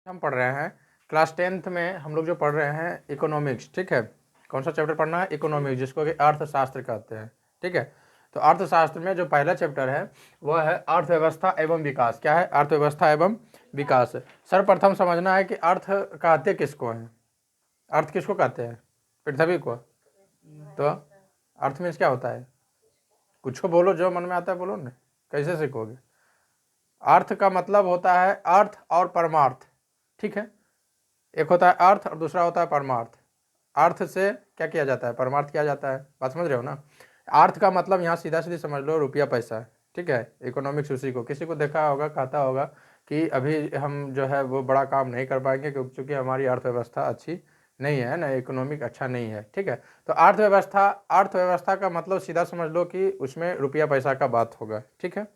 हम पढ़ रहे हैं क्लास 10th में हम लोग जो पढ़ रहे हैं इकोनॉमिक्स। ठीक है, कौन सा चैप्टर पढ़ना है? इकोनॉमिक्स, जिसको कि अर्थशास्त्र कहते हैं। ठीक है, तो अर्थशास्त्र में जो पहला चैप्टर है वह है अर्थव्यवस्था एवं विकास। क्या है? अर्थव्यवस्था एवं विकास। सर्वप्रथम समझना है कि अर्थ कहते किसको हैं। अर्थ किसको कहते हैं? पृथ्वी को। तो अर्थ मीन्स क्या होता है? कुछ बोलो, जो मन में आता है बोलो ना, कैसे सीखोगे? अर्थ का मतलब होता है अर्थ और परमार्थ। ठीक है, एक होता है अर्थ और दूसरा होता है परमार्थ। अर्थ से क्या किया जाता है? परमार्थ किया जाता है। बात समझ रहे हो ना? अर्थ का मतलब यहाँ सीधा सीधी समझ लो, रुपया पैसा है। ठीक है, इकोनॉमिक्स उसी को, किसी को देखा होगा कहता होगा कि अभी हम जो है वो बड़ा काम नहीं कर पाएंगे क्योंकि हमारी अर्थव्यवस्था अच्छी नहीं है ना, इकोनॉमिक अच्छा नहीं है। ठीक है, तो अर्थव्यवस्था, अर्थव्यवस्था का मतलब सीधा समझ लो कि उसमें रुपया पैसा का बात होगा। ठीक है,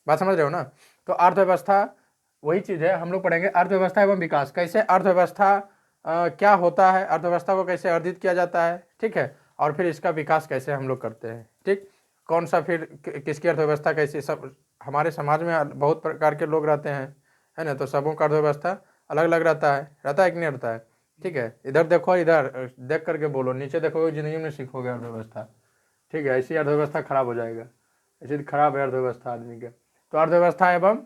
बात समझ रहे हो ना? तो अर्थव्यवस्था वही चीज़ है, हम लोग पढ़ेंगे अर्थव्यवस्था एवं विकास। कैसे अर्थव्यवस्था क्या होता है, अर्थव्यवस्था को कैसे अर्जित किया जाता है। ठीक है, और फिर इसका विकास कैसे हम लोग करते हैं। ठीक, कौन सा फिर किसकी अर्थव्यवस्था कैसी, सब हमारे समाज में बहुत प्रकार के लोग रहते हैं, है ना, तो सबों का अर्थव्यवस्था अलग अलग रहता है कि नहीं रहता है। ठीक है, इधर देखो, इधर देख करके बोलो, नीचे देखोगे जिंदगी में सीखोगे अर्थव्यवस्था। ठीक है, ऐसी अर्थव्यवस्था खराब हो जाएगा, ऐसी खराब है अर्थव्यवस्था आदमी के। तो अर्थव्यवस्था एवं,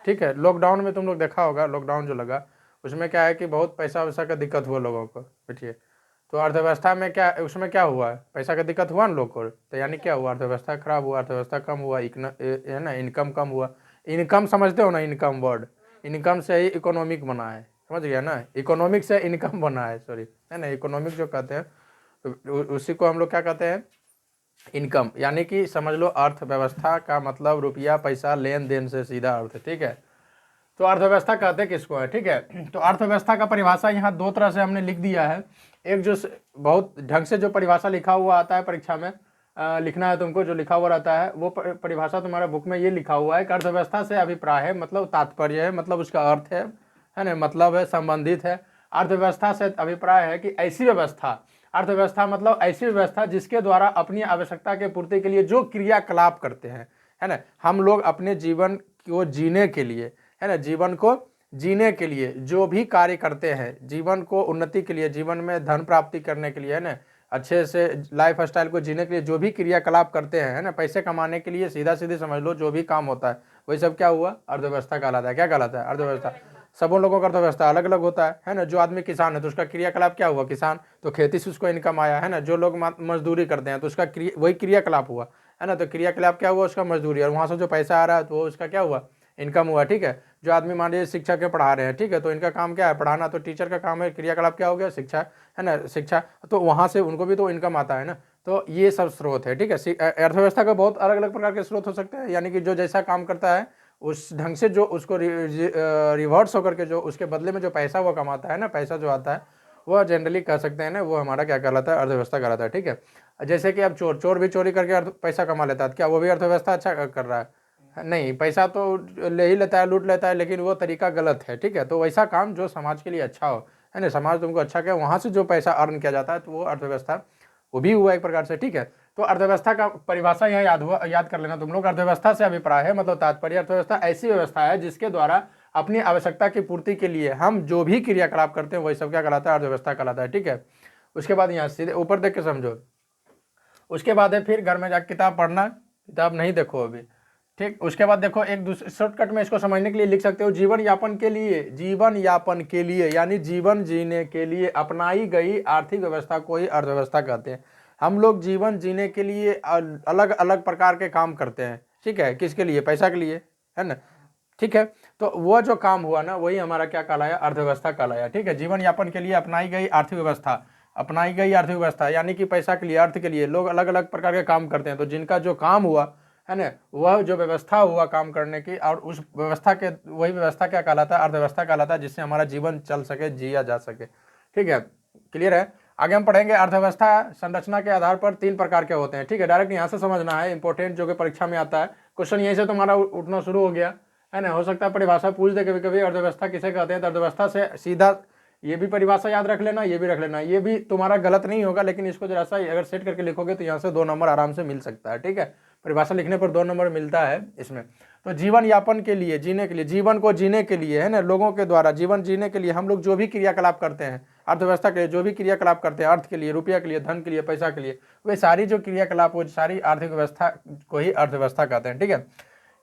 ठीक है, लॉकडाउन में तुम लोग देखा होगा, लॉकडाउन जो लगा उसमें क्या है कि बहुत पैसा वैसा का दिक्कत हुआ लोगों को। बैठिए, तो अर्थव्यवस्था में क्या, उसमें क्या हुआ? पैसा का दिक्कत हुआ ना लोग को, तो यानी क्या हुआ? अर्थव्यवस्था खराब हुआ, अर्थव्यवस्था कम हुआ, है ना, इनकम कम हुआ। इनकम समझते हो ना? इनकम वर्ड, इनकम से ही इकोनॉमिक बना है, समझ गया ना? इकोनॉमिक से इनकम बना है, सॉरी, है ना, इकोनॉमिक जो कहते हैं तो उसी को हम लोग क्या कहते हैं? इनकम। यानी कि समझ लो अर्थव्यवस्था का मतलब रुपया पैसा, लेन देन से सीधा अर्थ। ठीक है, तो अर्थव्यवस्था कहते किसको है? ठीक है, तो अर्थव्यवस्था का परिभाषा यहाँ दो तरह से हमने लिख दिया है। एक जो बहुत ढंग से जो परिभाषा लिखा हुआ आता है परीक्षा में, लिखना है तुमको, जो लिखा हुआ रहता है वो परिभाषा तुम्हारे बुक में ये लिखा हुआ है कि अर्थव्यवस्था से अभिप्राय है, मतलब तात्पर्य है, मतलब उसका अर्थ है ना, मतलब है, संबंधित है। अर्थव्यवस्था से अभिप्राय है कि ऐसी व्यवस्था, अर्थव्यवस्था मतलब ऐसी व्यवस्था जिसके द्वारा अपनी आवश्यकता के पूर्ति के लिए जो क्रियाकलाप करते हैं, है ना, हम लोग अपने जीवन को जीने के लिए, है ना, जीवन को जीने के लिए जो भी कार्य करते हैं, जीवन को उन्नति के लिए, जीवन में धन प्राप्ति करने के लिए, है ना, अच्छे से लाइफ स्टाइल को जीने के लिए जो भी क्रियाकलाप करते हैं, है ना, पैसे कमाने के लिए, सीधा सीधे समझ लो जो भी काम होता है वही सब क्या हुआ? अर्थव्यवस्था कहलाता है। क्या कहलाता है? अर्थव्यवस्था। सबों लोगों का अर्थव्यवस्था अलग अलग होता है ना। जो आदमी किसान है तो उसका क्रियाकलाप क्या हुआ? किसान, तो खेती से उसको इनकम आया, है ना। जो लोग मजदूरी करते हैं तो उसका वही क्रियाकलाप हुआ, है ना। तो क्रियाकलाप क्या हुआ? उसका मजदूरी, और वहाँ से जो पैसा आ रहा है तो वो उसका क्या हुआ? इनकम हुआ। ठीक है, जो आदमी मान लीजिए शिक्षक के पढ़ा रहे हैं, ठीक है, तो इनका काम क्या है? पढ़ाना। तो टीचर का काम है, क्रियाकलाप क्या हो गया? शिक्षा, है ना, शिक्षा। तो वहाँ से उनको भी तो इनकम आता है ना। तो ये सब स्रोत है। ठीक है, अर्थव्यवस्था का बहुत अलग अलग प्रकार के स्रोत हो सकते हैं, यानी कि जो जैसा काम करता है उस ढंग से जो उसको रिवर्स होकर के जो उसके बदले में जो पैसा वो कमाता है ना, पैसा जो आता है वो जनरली कह सकते हैं ना, वो हमारा क्या कहलाता है? अर्थव्यवस्था कहलाता है। ठीक है, जैसे कि अब चोर, चोर भी चोरी करके पैसा कमा लेता है, क्या वो भी अर्थव्यवस्था अच्छा कर रहा है? नहीं, पैसा तो ले ही लेता है, लूट लेता है, लेकिन वो तरीका गलत है। ठीक है, तो वैसा काम जो समाज के लिए अच्छा हो, है ना, समाज तुमको अच्छा क्या, वहाँ से जो पैसा अर्न किया जाता है तो वो अर्थव्यवस्था, वो भी हुआ एक प्रकार से। ठीक है, तो अर्थव्यवस्था का परिभाषा यहाँ याद कर लेना तुम लोग। अर्थव्यवस्था से अभिप्राय है, मतलब तात्पर्य, अर्थव्यवस्था ऐसी व्यवस्था है जिसके द्वारा अपनी आवश्यकता की पूर्ति के लिए हम जो भी क्रियाकलाप करते हैं वही सब क्या कहलाता है? अर्थव्यवस्था कहलाता है। ठीक है, उसके बाद यहाँ सीधे ऊपर देख के समझो। उसके बाद है फिर घर में जाकर किताब पढ़ना, किताब नहीं देखो अभी। ठीक, उसके बाद देखो, एक दूसरे शॉर्टकट में इसको समझने के लिए लिख सकते हो, जीवन यापन के लिए, जीवन यापन के लिए यानी जीवन जीने के लिए अपनाई गई आर्थिक व्यवस्था को ही अर्थव्यवस्था कहते हैं। हम लोग जीवन जीने के लिए अलग अलग प्रकार के काम करते हैं। ठीक है, किसके लिए? पैसा के लिए, है ना। ठीक है, तो वह जो काम हुआ ना वही हमारा क्या कहलाया? अर्थव्यवस्था कहलाया। ठीक है, जीवन यापन के लिए अपनाई गई आर्थिक व्यवस्था, अपनाई गई आर्थिक व्यवस्था यानी कि पैसा के लिए, अर्थ के लिए लोग अलग अलग प्रकार के काम करते हैं, तो जिनका जो काम हुआ, है ना, वह जो व्यवस्था हुआ काम करने की, और उस व्यवस्था के, वही व्यवस्था क्या कहलाता है? अर्थव्यवस्था कहलाता है, जिससे हमारा जीवन चल सके, जिया जा सके। ठीक है, क्लियर है? आगे हम पढ़ेंगे अर्थव्यवस्था संरचना के आधार पर तीन प्रकार के होते हैं। ठीक है, डायरेक्ट यहाँ से समझना है, इंपॉर्टेंट जो कि परीक्षा में आता है, क्वेश्चन यहीं से तुम्हारा उठना शुरू हो गया, है ना। हो सकता है परिभाषा पूछ दे कभी कभी, अर्थव्यवस्था किसे कहते हैं, तो अर्थव्यवस्था से सीधा ये भी परिभाषा याद रख लेना, ये भी रख लेना, ये भी तुम्हारा गलत नहीं होगा, लेकिन इसको जरा सा अगर सेट करके लिखोगे तो यहाँ से 2 नंबर आराम से मिल सकता है। ठीक है, परिभाषा लिखने पर 2 नंबर मिलता है इसमें। तो जीवन यापन के लिए, जीने के लिए, जीवन को जीने के लिए, है ना, लोगों के द्वारा जीवन जीने के लिए हम लोग जो भी क्रियाकलाप करते हैं, अर्थव्यवस्था के लिए जो भी क्रियाकलाप करते हैं, अर्थ के लिए, रुपया के लिए, धन के लिए, पैसा के लिए, वे सारी जो क्रियाकलाप, वो सारी आर्थिक व्यवस्था को ही अर्थव्यवस्था कहते हैं। ठीक है,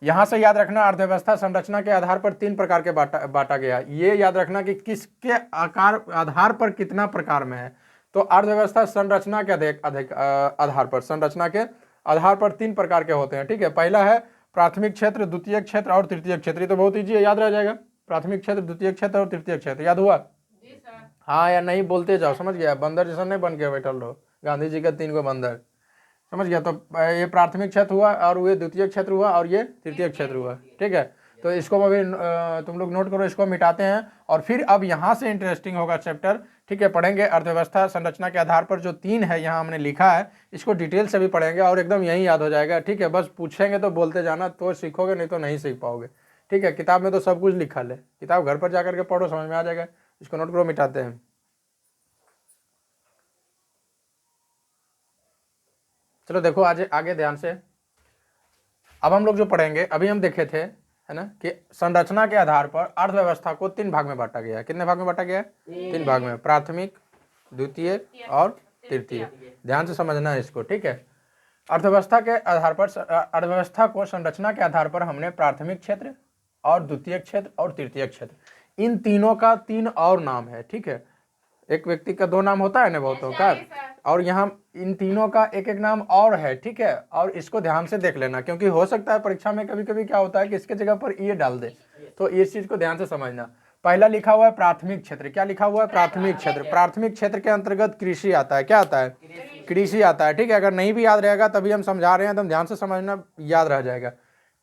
यहाँ से याद रखना, अर्थव्यवस्था संरचना के आधार पर 3 प्रकार के बांटा गया। ये याद रखना कि किसके आधार पर कितना प्रकार में है। तो अर्थव्यवस्था संरचना के आधार पर, संरचना के आधार पर 3 प्रकार के होते हैं। ठीक है, पहला है प्राथमिक क्षेत्र, द्वितीय क्षेत्र और तृतीय क्षेत्र। ये तो बहुत ईजी है, याद रह जाएगा। प्राथमिक क्षेत्र, द्वितीय क्षेत्र और तृतीय क्षेत्र, याद हुआ? हाँ या नहीं बोलते जाओ, समझ गया? बंदर जैसा नहीं बन के बैठल रहो, गांधी जी का 3 गो बंदर, समझ गया? तो ये प्राथमिक क्षेत्र हुआ, और ये द्वितीय क्षेत्र हुआ, और ये तृतीय क्षेत्र हुआ। ठीक है, तो इसको अभी तुम लोग नोट करो, इसको मिटाते हैं। और फिर अब यहाँ से इंटरेस्टिंग होगा चैप्टर। ठीक है, पढ़ेंगे अर्थव्यवस्था संरचना के आधार पर जो 3 है यहाँ हमने लिखा है, इसको डिटेल से भी पढ़ेंगे और एकदम यही याद हो जाएगा। ठीक है, बस पूछेंगे तो बोलते जाना, तो सीखोगे, नहीं तो नहीं सीख पाओगे। ठीक है, किताब में तो सब कुछ लिखा है, किताब घर पर जाकर के पढ़ो, समझ में आ जाएगा। इसको नोट करो, मिटाते हैं। चलो देखो आज आगे ध्यान से। अब हम लोग जो पढ़ेंगे, अभी हम देखे थे, है ना, कि संरचना के आधार पर अर्थव्यवस्था को 3 भाग में बांटा गया है। कितने भाग में बांटा गया है? 3 भाग में, प्राथमिक, द्वितीय और तृतीय। ध्यान से समझना है इसको। ठीक है, अर्थव्यवस्था के आधार पर, अर्थव्यवस्था को संरचना के आधार पर हमने प्राथमिक क्षेत्र और द्वितीय क्षेत्र और तृतीय क्षेत्र, इन तीनों का 3 और नाम है। ठीक है, एक व्यक्ति का 2 नाम होता है ना बहुतों का, और यहाँ इन तीनों का एक एक नाम और है। ठीक है, और इसको ध्यान से देख लेना, क्योंकि हो सकता है परीक्षा में कभी कभी क्या होता है कि इसके जगह पर ये डाल दे, तो इस चीज को ध्यान से समझना। पहला लिखा हुआ है प्राथमिक क्षेत्र। क्या लिखा हुआ है? प्राथमिक क्षेत्र। प्राथमिक क्षेत्र के अंतर्गत कृषि आता है। क्या आता है? कृषि आता है। ठीक है, अगर नहीं भी याद रहेगा तभी हम समझा रहे हैं, तो ध्यान से समझना, याद रह जाएगा।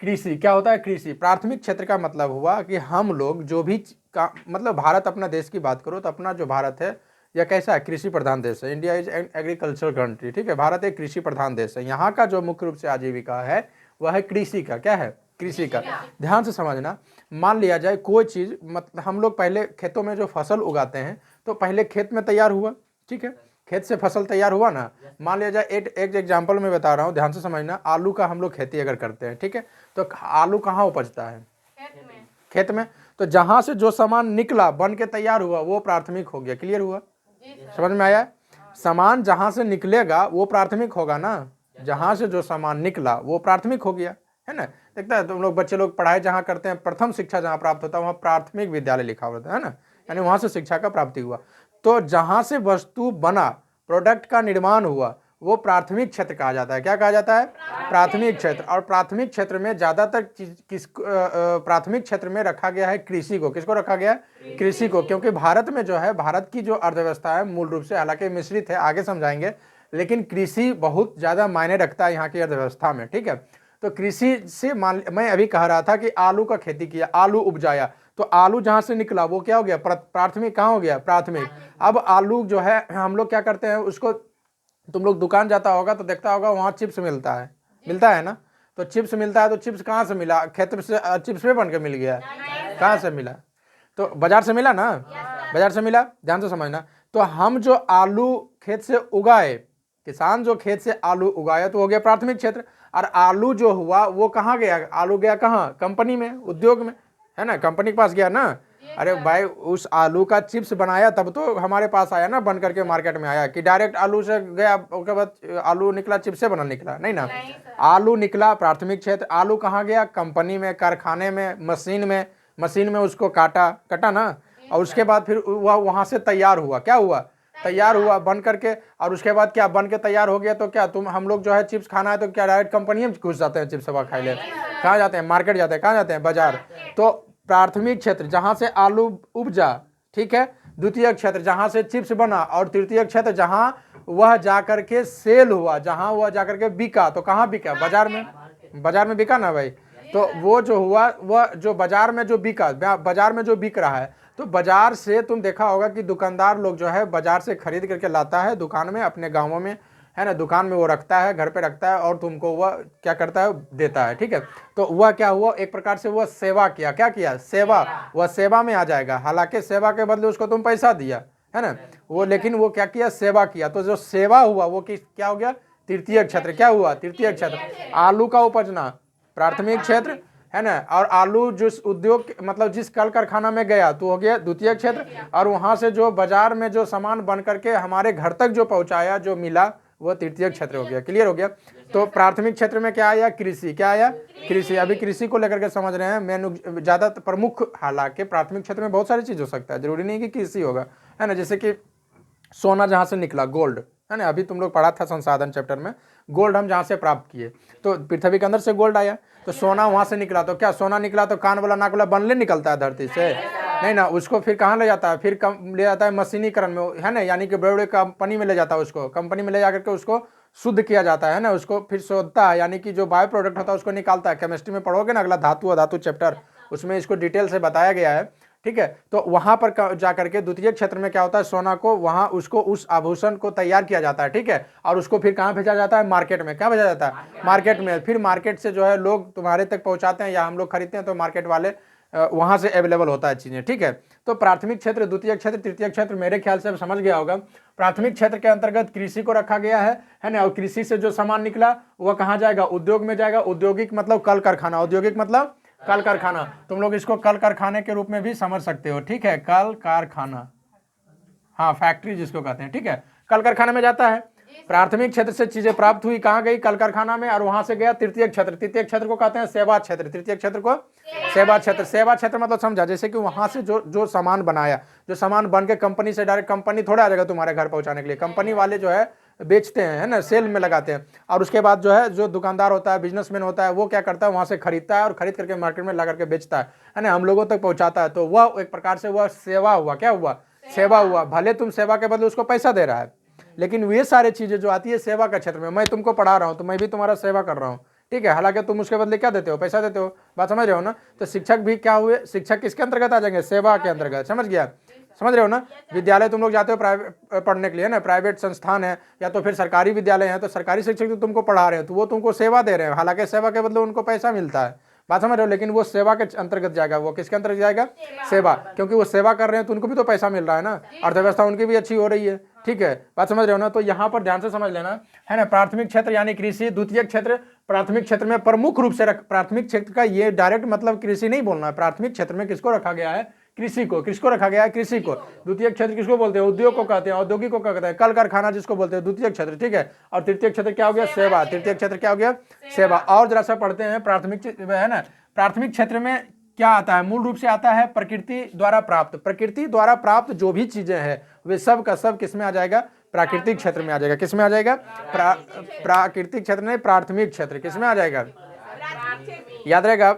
कृषि क्या होता है? कृषि। प्राथमिक क्षेत्र का मतलब हुआ कि हम लोग जो भी मतलब भारत, अपना देश की बात करो तो अपना जो भारत है यह कैसा है? कृषि प्रधान देश है। India is an agriculture country. ठीक है, भारत एक कृषि प्रधान देश है। यहाँ का जो मुख्य रूप से आजीविका है वह है कृषि का। क्या है? कृषि का। ध्यान से समझना, मान लिया जाए कोई चीज, मतलब हम लोग पहले खेतों में जो फसल उगाते हैं, तो पहले खेत में तैयार हुआ। ठीक है, खेत से फसल तैयार हुआ ना। मान लिया जाए एक एग्जाम्पल मैं बता रहा हूँ, ध्यान से समझना। आलू का हम लोग खेती अगर करते हैं, ठीक है, तो आलू कहाँ उपजता है? खेत में। तो जहां से जो सामान निकला, बन के तैयार हुआ, वो प्राथमिक हो गया। क्लियर हुआ? समझ में आया? सामान जहां से निकलेगा वो प्राथमिक होगा ना। जहां से जो सामान निकला वो प्राथमिक हो गया, है ना। देखता है तुम लोग, बच्चे लोग पढ़ाई जहां करते हैं, प्रथम शिक्षा जहां प्राप्त होता है वहां प्राथमिक विद्यालय लिखा होता है ना, यानी वहां से शिक्षा का प्राप्ति हुआ। तो जहां से वस्तु बना, प्रोडक्ट का निर्माण हुआ, वो प्राथमिक क्षेत्र कहा जाता है। क्या कहा जाता है? प्राथमिक क्षेत्र। और प्राथमिक क्षेत्र में ज्यादातर प्राथमिक क्षेत्र में रखा गया है कृषि को। किसको रखा गया? कृषि को। क्योंकि भारत में जो है, भारत की जो अर्थव्यवस्था है मूल रूप से, हालांकि मिश्रित है, आगे समझाएंगे, लेकिन कृषि बहुत ज्यादा मायने रखता है यहाँ की अर्थव्यवस्था में। ठीक है, तो कृषि से मैं अभी कह रहा था कि आलू का खेती किया, आलू उपजाया, तो आलू जहां से निकला वो क्या हो गया? प्राथमिक। कहाँ हो गया? प्राथमिक। अब आलू जो है हम लोग क्या करते हैं उसको, तुम लोग दुकान जाता होगा तो देखता होगा वहां चिप्स मिलता है ना। तो चिप्स मिलता है, तो चिप्स कहाँ से मिला? खेत से चिप्स में बन के मिल गया? कहाँ से मिला? तो बाजार से मिला ना। बाजार से मिला। ध्यान से समझना। तो हम जो आलू खेत से उगाए, किसान जो खेत से आलू उगाया, तो हो गया प्राथमिक क्षेत्र। और आलू जो हुआ वो कहाँ गया? आलू गया कहाँ? कंपनी में, उद्योग में, है ना, कंपनी के पास गया ना। अरे भाई, उस आलू का चिप्स बनाया तब तो हमारे पास आया ना, बन करके मार्केट में आया, कि डायरेक्ट आलू से गया, उसके बाद आलू निकला, चिप्स से बना निकला? नहीं ना। आलू निकला प्राथमिक क्षेत्र। आलू कहाँ गया? कंपनी में, कारखाने में, मशीन में उसको कटा ना, और उसके बाद फिर वह वहां से तैयार हुआ। क्या हुआ? तैयार हुआ बन करके। और उसके बाद क्या? बन के तैयार हो गया तो क्या हम लोग जो है चिप्स खाना है तो क्या डायरेक्ट कंपनी में घुस जाते हैं? चिप्स खाई ले कहाँ जाते हैं? मार्केट जाते हैं। कहाँ जाते हैं? बाजार। तो प्राथमिक क्षेत्र जहां से आलू उपजा, ठीक है, द्वितीय क्षेत्र जहां से चिप्स बना, और तृतीय क्षेत्र जहां वह जाकर के सेल हुआ, जहां वह जाकर के बिका। तो कहाँ बिका? बाजार में। बाजार में बिका ना भाई। तो वो जो हुआ, वह जो बाजार में जो बिका, बाजार में जो बिक रहा है, तो बाजार से तुम देखा होगा कि दुकानदार लोग जो है बाजार से खरीद करके लाता है दुकान में, अपने गांवों में, है ना, दुकान में वो रखता है, घर पे रखता है, और तुमको वह क्या करता है? देता है। ठीक है, तो वह क्या हुआ? एक प्रकार से वह सेवा किया। क्या किया? सेवा। वह सेवा में आ जाएगा, हालांकि सेवा के बदले उसको तुम पैसा दिया, है ना, वो, लेकिन वो क्या किया? सेवा किया। तो जो सेवा हुआ वो क्या हो गया? तृतीय क्षेत्र। क्या हुआ? तृतीय क्षेत्र। आलू का उपजना प्राथमिक क्षेत्र, है ना। और आलू जिस उद्योग मतलब जिस कल कारखाना में गया तो हो गया द्वितीय क्षेत्र, और वहाँ से जो बाजार में जो सामान बन करके हमारे घर तक जो पहुँचाया, जो मिला, वो तृतीय क्षेत्र हो गया। क्लियर हो गया। तो प्राथमिक क्षेत्र में क्या आया? कृषि। क्या आया? कृषि। अभी कृषि को लेकर के समझ रहे हैं। मेन ज़्यादा प्रमुख, हालांकि प्राथमिक क्षेत्र में बहुत सारी चीज़ हो सकता है, जरूरी नहीं कि कृषि होगा, है ना। जैसे कि सोना जहाँ से निकला, गोल्ड, है ना। अभी तुम लोग पढ़ा था संसाधन चैप्टर में, गोल्ड हम जहाँ से प्राप्त किए, तो पृथ्वी के अंदर से गोल्ड आया, तो सोना वहाँ से निकला। तो क्या सोना निकला तो कान वाला नाक वाला बनले निकलता है धरती से? नहीं ना। उसको फिर कहाँ ले जाता है? फिर ले जाता है मशीनीकरण में, है ना, यानी कि बड़े बड़े कंपनी में ले जाता है, उसको कंपनी में ले जा करके उसको शुद्ध किया जाता है ना, उसको फिर शोधता है, यानी कि जो बायो प्रोडक्ट होता है उसको निकालता है। केमिस्ट्री में पढ़ोगे ना, अगला धातु अधातु चैप्टर, उसमें इसको डिटेल से बताया गया है, ठीक है। तो वहां पर जा करके द्वितीय क्षेत्र में क्या होता है? सोना को वहां उसको उस आभूषण को तैयार किया जाता है, ठीक है। और उसको फिर कहाँ भेजा जाता है? मार्केट में। क्या भेजा जाता है? मार्केट में। फिर मार्केट से जो है लोग तुम्हारे तक पहुंचाते हैं या हम लोग खरीदते हैं, तो मार्केट वाले वहां से अवेलेबल होता है चीजें, ठीक है। तो प्राथमिक क्षेत्र, द्वितीय क्षेत्र, तृतीय क्षेत्र, मेरे ख्याल से समझ गया होगा। प्राथमिक क्षेत्र के अंतर्गत कृषि को रखा गया है ना। और कृषि से जो सामान निकला वह कहाँ जाएगा? उद्योग में जाएगा। औद्योगिक मतलब कल कारखाना, औद्योगिक मतलब कल कारखाना। तुम लोग इसको कल कारखाने के रूप में भी समझ सकते हो, ठीक है। कल कारखाना, हाँ, फैक्ट्री जिसको कहते हैं, ठीक है। कल कारखाने में जाता है। प्राथमिक क्षेत्र से चीजें प्राप्त हुई, कहाँ गई? कल कारखाना में, और वहां से गया तृतीय क्षेत्र। तृतीय क्षेत्र को कहते हैं सेवा क्षेत्र। तृतीय क्षेत्र को सेवा क्षेत्र। सेवा क्षेत्र मतलब समझा, जैसे कि वहां से जो सामान बनाया, जो सामान बन के कंपनी से डायरेक्ट, कंपनी थोड़ा आ जाएगा तुम्हारे घर पहुंचाने के लिए, कंपनी वाले जो है बेचते हैं, है ना, सेल में लगाते हैं। और उसके बाद जो है जो दुकानदार होता है, बिजनेसमैन होता है, वो क्या करता है? वहां से खरीदता है और खरीद करके मार्केट में ला करके बेचता है ना, हम लोगों तक पहुंचाता है। तो वह एक प्रकार से वह सेवा हुआ। क्या हुआ? सेवा हुआ। भले तुम सेवा के बदले उसको पैसा दे रहा है, लेकिन वे सारी चीजें जो आती है सेवा का क्षेत्र में, मैं तुमको पढ़ा रहा हूं तो मैं भी तुम्हारा सेवा कर रहा हूं, ठीक है। हालांकि तुम उसके बदले क्या देते हो? पैसा देते हो। बात समझ रहे हो ना। तो शिक्षक भी क्या हुए? शिक्षक किसके अंतर्गत आ जाएंगे? सेवा के अंतर्गत। समझ गया? समझ रहे हो ना। विद्यालय तुम लोग जाते हो प्राइवेट पढ़ने के लिए ना, प्राइवेट संस्थान है या तो फिर सरकारी विद्यालय है, तो सरकारी शिक्षक तो तुमको पढ़ा रहे हैं, तो वो तुमको सेवा दे रहे हैं, हालांकि सेवा के बदले उनको पैसा मिलता है। बात समझ रहे हो। लेकिन वो सेवा के अंतर्गत जाएगा। वो किसके अंतर्गत जाएगा? सेवा। क्योंकि वो सेवा कर रहे हैं तो उनको भी तो पैसा मिल रहा है ना, अर्थव्यवस्था उनकी भी अच्छी हो रही है, ठीक है। बात समझ रहे हो ना। तो यहाँ पर ध्यान से समझ लेना, है ना। प्राथमिक क्षेत्र यानी कृषि, द्वितीय क्षेत्र, प्राथमिक क्षेत्र में प्रमुख रूप से प्राथमिक क्षेत्र का ये डायरेक्ट मतलब कृषि नहीं बोलना है। प्राथमिक क्षेत्र में किसको रखा गया है? कृषि को। किसको रखा गया है? कृषि को। द्वितीय क्षेत्र किसको बोलते हैं? उद्योग को कहते हैं। औद्योगिक को कहते हैं। कल कारखाना जिसको बोलते हैं, द्वितीय क्षेत्र, ठीक है। और तृतीय क्षेत्र क्या हो गया? सेवा। तृतीय क्षेत्र क्या हो गया? सेवा। और जरा सा पढ़ते हैं प्राथमिक, है ना। प्राथमिक क्षेत्र में क्या आता है? मूल रूप से आता है प्रकृति द्वारा प्राप्त। प्रकृति द्वारा प्राप्त जो भी चीजें हैं वे सब का सब किस में आ जाएगा? प्राकृतिक क्षेत्र में आ जाएगा। किस में आ जाएगा? प्राकृतिक क्षेत्र नहीं, प्राथमिक क्षेत्र। किस में आ जाएगा? याद रहेगा,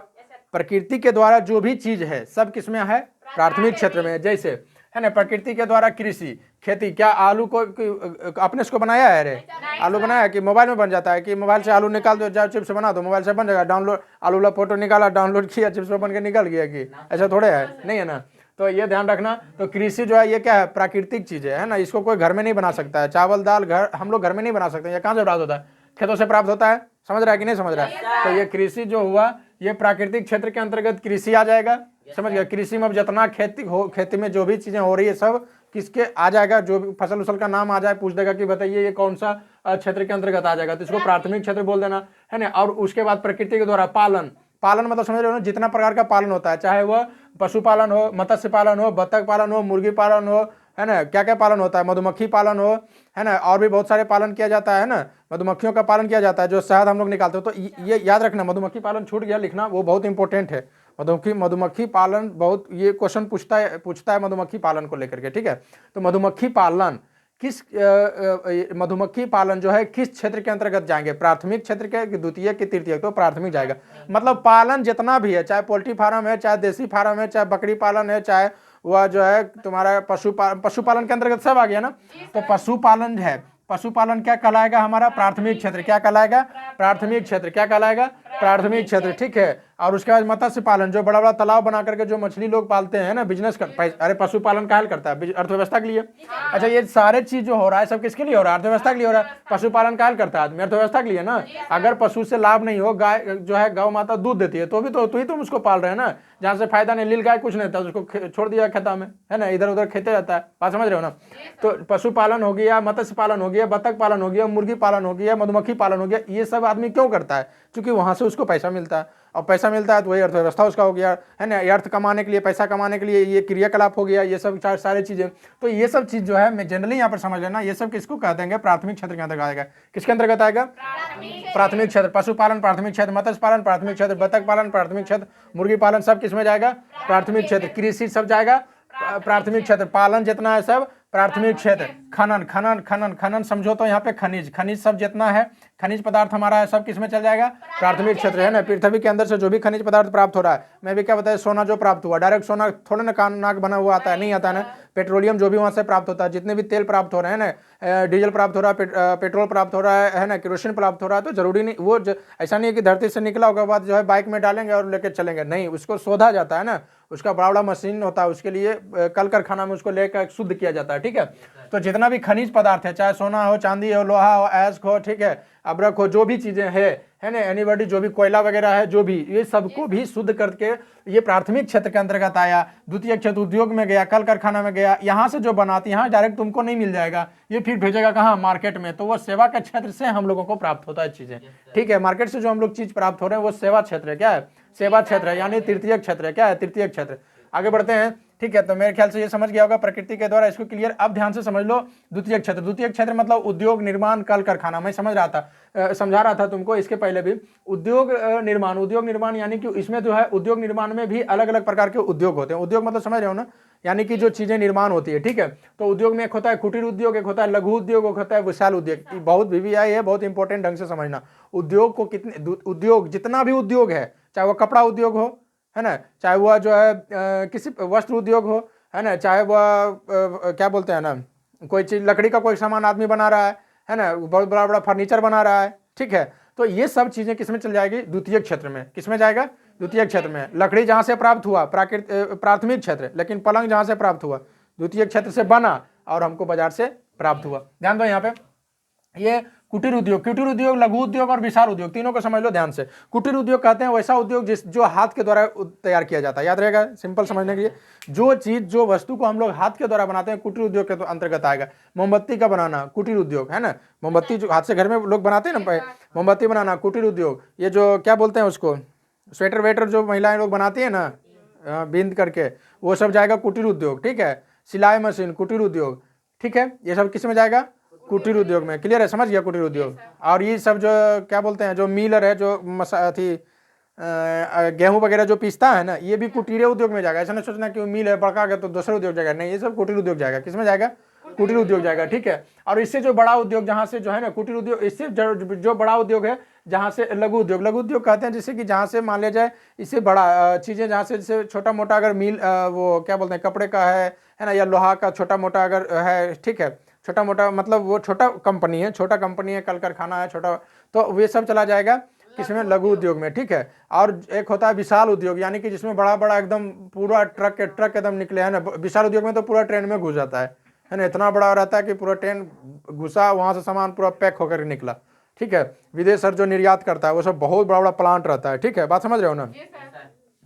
प्रकृति के द्वारा जो भी चीज है सब किस में है? प्राथमिक क्षेत्र में। जैसे, है ना, प्रकृति के द्वारा कृषि, खेती। क्या आलू को अपने इसको बनाया है? रे आलू बनाया है कि मोबाइल में बन जाता है? कि मोबाइल से आलू निकाल दो, जाओ चिप्स बना दो, मोबाइल से बन जाएगा। डाउनलोड, आलू वाला फोटो निकाला, डाउनलोड किया, चिप्स बन के निकल गया, कि ऐसा थोड़े है? नहीं है ना। तो ये ध्यान रखना। तो कृषि जो है ये क्या है? प्राकृतिक चीज है ना। इसको कोई घर में नहीं बना सकता है। चावल दाल घर हम लोग घर में नहीं बना सकते। ये कहाँ से प्राप्त होता है? खेतों से प्राप्त होता है। समझ रहा है कि नहीं समझ रहा है? तो ये कृषि जो हुआ ये प्राकृतिक क्षेत्र के अंतर्गत कृषि आ जाएगा। समझ गया? कृषि में अब जितना खेती में जो भी चीजें हो रही है सब किसके आ जाएगा? जो भी फसल उसल का नाम आ जाए पूछ देगा कि बताइए ये कौन सा क्षेत्र के अंतर्गत आ जाएगा, तो इसको प्राथमिक क्षेत्र बोल देना, है ना। और उसके बाद प्रकृति के द्वारा पालन। पालन मतलब समझ रहे हो ना, जितना प्रकार का पालन होता है, चाहे वह पशुपालन हो, मत्स्य पालन हो, बतख पालन हो, मुर्गी पालन हो, है ना, क्या क्या पालन होता है, मधुमक्खी पालन हो, है ना, और भी बहुत सारे पालन किया जाता है ना। मधुमक्खियों का पालन किया जाता है, जो शहद हम लोग निकालते हो। तो ये याद रखना, मधुमक्खी पालन छूट गया लिखना, वो बहुत इंपॉर्टेंट है। मधुमक्खी पालन बहुत, ये क्वेश्चन पूछता है मधुमक्खी पालन को लेकर के, ठीक है। तो मधुमक्खी पालन मधुमक्खी पालन जो है किस क्षेत्र के अंतर्गत जाएंगे? प्राथमिक क्षेत्र के, द्वितीय के, तृतीय? तो प्राथमिक जाएगा। मतलब पालन जितना भी है, चाहे पोल्ट्री फार्म है, चाहे देसी फार्म है, चाहे बकरी पालन है, चाहे वह जो है तुम्हारा पशुपालन के अंतर्गत सब आ गया ना। तो पशुपालन है, पशुपालन क्या कहलाएगा? हमारा प्राथमिक क्षेत्र। क्या कहलाएगा? प्राथमिक क्षेत्र। क्या कहलाएगा? प्राथमिक क्षेत्र, ठीक है। और उसके बाद मत्स्य पालन, जो बड़ा बड़ा तालाब बना करके जो मछली लोग पालते हैं ना, बिजनेस कर, अरे पशुपालन का हल करता है अर्थव्यवस्था के लिए। अच्छा, ये सारे चीज जो हो रहा है सब किसके लिए हो रहा है? अर्थव्यवस्था के लिए हो रहा है। पशुपालन का हल करता है आदमी, अर्थव्यवस्था के लिए ना। अगर पशु से लाभ नहीं हो, गाय जो है गौ माता दूध देती है, तो भी तो ही तुम उसको पाल रहे हैं ना। जहाँ से फायदा नहीं, लील गाय कुछ नहीं था, उसको छोड़ दिया खेता में, है ना, इधर उधर खेते रहता है। बात समझ रहे हो ना। तो पशुपालन हो गया, मत्स्य पालन हो गया, बतख पालन हो गया, मुर्गी पालन हो गया, मधुमक्खी पालन हो गया। ये सब आदमी क्यों करता है? क्योंकि वहां से उसको पैसा मिलता है। और पैसा मिलता है तो वही अर्थव्यवस्था उसका हो गया, है ना। अर्थ कमाने के लिए, पैसा कमाने के लिए ये क्रियाकलाप हो गया, ये सब सारी चीज़ें। तो ये सब चीज़ जो है मैं जनरली यहाँ पर समझ लेना, ये सब किसको कहते हैं, प्राथमिक क्षेत्र के अंतर्गत आएगा। किसके अंतर्गत आएगा? प्राथमिक क्षेत्र। पशुपालन प्राथमिक क्षेत्र, मत्स्य पालन प्राथमिक क्षेत्र, बतख पालन प्राथमिक क्षेत्र, मुर्गी पालन सब किसमें जाएगा? प्राथमिक क्षेत्र। कृषि सब जाएगा प्राथमिक क्षेत्र। पालन जितना है सब प्राथमिक क्षेत्र। खनन खनन खनन खनन समझो तो यहाँ पे खनिज, खनिज सब जितना है, खनिज पदार्थ हमारा है सब किसमें चल जाएगा? प्राथमिक क्षेत्र, है ना। पृथ्वी के अंदर से जो भी खनिज पदार्थ प्राप्त हो रहा है, मैं भी क्या बताया, सोना जो प्राप्त हुआ, डायरेक्ट सोना थोड़ा ना कान नाक बना हुआ आता है, नहीं आता है ना। पेट्रोलियम जो भी वहाँ से प्राप्त होता है, जितने भी तेल प्राप्त हो रहे हैं ना, डीजल प्राप्त हो रहा है, पेट्रोल प्राप्त हो रहा है ना, केरोसिन प्राप्त हो रहा है, तो जरूरी नहीं वो ऐसा नहीं है कि धरती से निकला होगा बाद जो है बाइक में डालेंगे और लेकर चलेंगे, नहीं, उसको शोधा जाता है ना, उसका बड़ा बड़ा मशीन होता है, उसके लिए कल कारखाना में उसको लेकर शुद्ध किया जाता है, ठीक है। तो जितना भी खनिज पदार्थ है, चाहे सोना हो, चांदी हो, लोहा हो, ऐस्क हो, ठीक है, अब्रक हो, जो भी चीजें है ना, एनीबॉडी, जो भी कोयला वगैरह है, जो भी, ये सबको भी शुद्ध करके ये प्राथमिक क्षेत्र के अंतर्गत आया। द्वितीय क्षेत्र उद्योग में गया, कल कारखाना में गया, यहाँ से जो बनाती, यहाँ डायरेक्ट तुमको नहीं मिल जाएगा, ये फिर भेजेगा कहाँ? मार्केट में। तो वो सेवा के क्षेत्र से हम लोगों को प्राप्त होता है चीजें, ठीक है। मार्केट से जो हम लोग चीज प्राप्त हो रहे हैं वो सेवा क्षेत्र है। क्या है? सेवा क्षेत्र है, यानी तृतीय क्षेत्र है। क्या है? तृतीय क्षेत्र। आगे बढ़ते हैं, ठीक है। तो मेरे ख्याल से ये समझ गया होगा प्रकृति के द्वारा, इसको क्लियर। अब ध्यान से समझ लो द्वितीय क्षेत्र। द्वितीय क्षेत्र मतलब उद्योग, निर्माण, कल कारखाना। मैं समझा रहा था तुमको इसके पहले भी। उद्योग निर्माण यानी कि इसमें जो है उद्योग निर्माण में भी अलग अलग प्रकार के उद्योग होते हैं। उद्योग मतलब समझ रहे हो ना, यानी कि जो चीजें निर्माण होती है, ठीक है। तो उद्योग में एक होता है कुटीर उद्योग, एक होता है लघु उद्योग, एक होता है विशाल उद्योग। बहुत VVI है, बहुत इंपॉर्टेंट ढंग से समझना। उद्योग को कितने उद्योग, जितना भी उद्योग है, चाहे वो कपड़ा उद्योग हो, है ना, चाहे वह जो है किसी वस्त्र उद्योग हो, है ना, चाहे वह क्या बोलते हैं ना, कोई चीज लकड़ी का कोई सामान आदमी बना रहा है ना, बहुत बड़ा बड़ा फर्नीचर बना रहा है, ठीक है। तो ये सब चीजें किसमें चल जाएगी? द्वितीय क्षेत्र में। किसमें जाएगा? द्वितीय क्षेत्र में। लकड़ी जहां से प्राप्त हुआ प्राथमिक क्षेत्र, लेकिन पलंग जहां से प्राप्त हुआ द्वितीय क्षेत्र से बना और हमको बाजार से प्राप्त हुआ। ध्यान दो यहाँ पे, ये कुटीर उद्योग, लघु उद्योग और विशाल उद्योग, तीनों को समझ लो ध्यान से। कुटीर उद्योग कहते हैं वैसा उद्योग जो हाथ के द्वारा तैयार किया जाता है। याद रहेगा, सिंपल समझने के लिए, जो चीज, जो वस्तु को हम लोग हाथ के द्वारा बनाते हैं, कुटीर उद्योग के तो अंतर्गत आएगा। मोमबत्ती का बनाना कुटीर उद्योग, है ना। मोमबत्ती जो हाथ से घर में लोग बनाते हैं ना, मोमबत्ती बनाना कुटीर उद्योग। ये जो क्या बोलते हैं उसको, स्वेटर वेटर जो महिलाएं लोग बनाती है ना, बींद करके, वो सब जाएगा कुटीर उद्योग, ठीक है। सिलाई मशीन कुटीर उद्योग, ठीक है। ये सब किस में जाएगा? कुटीर उद्योग में। क्लियर है? समझ गया कुटीर उद्योग। और ये सब जो क्या बोलते हैं, जो मिलर है, जो गेहूं वगैरह जो पीसता है ना, ये भी कुटीर उद्योग में जाएगा। ऐसा नहीं सोचना कि मिल है बड़का गया तो दूसरा उद्योग जाएगा, नहीं, ये सब कुटीर उद्योग जाएगा। किसमें जाएगा? कुटीर उद्योग जाएगा, ठीक है। और इससे जो बड़ा उद्योग, जहां से जो है ना कुटीर उद्योग, इससे जो बड़ा उद्योग है, जहां से लघु उद्योग कहते हैं, जिससे कि जहां से मान लिया जाए इससे बड़ा चीजें, जहां से जैसे छोटा मोटा अगर मिल, वो क्या बोलते हैं, कपड़े का है ना, या लोहा का छोटा मोटा अगर है, ठीक है, छोटा मोटा मतलब वो छोटा कंपनी है, कल कारखाना है छोटा, तो वे सब चला जाएगा किसमें? लघु उद्योग में, ठीक है। और एक होता है विशाल उद्योग, यानी कि जिसमें बड़ा बड़ा एकदम पूरा ट्रक एकदम निकले, है ना। विशाल उद्योग में तो पूरा ट्रेन में घुस जाता है ना, इतना बड़ा रहता है कि पूरा ट्रेन घुसा, वहां से सामान पूरा पैक होकर निकला, ठीक है। विदेश जो निर्यात करता है वो सब बहुत बड़ा बड़ा प्लांट रहता है, ठीक है। बात समझ रहे हो ना?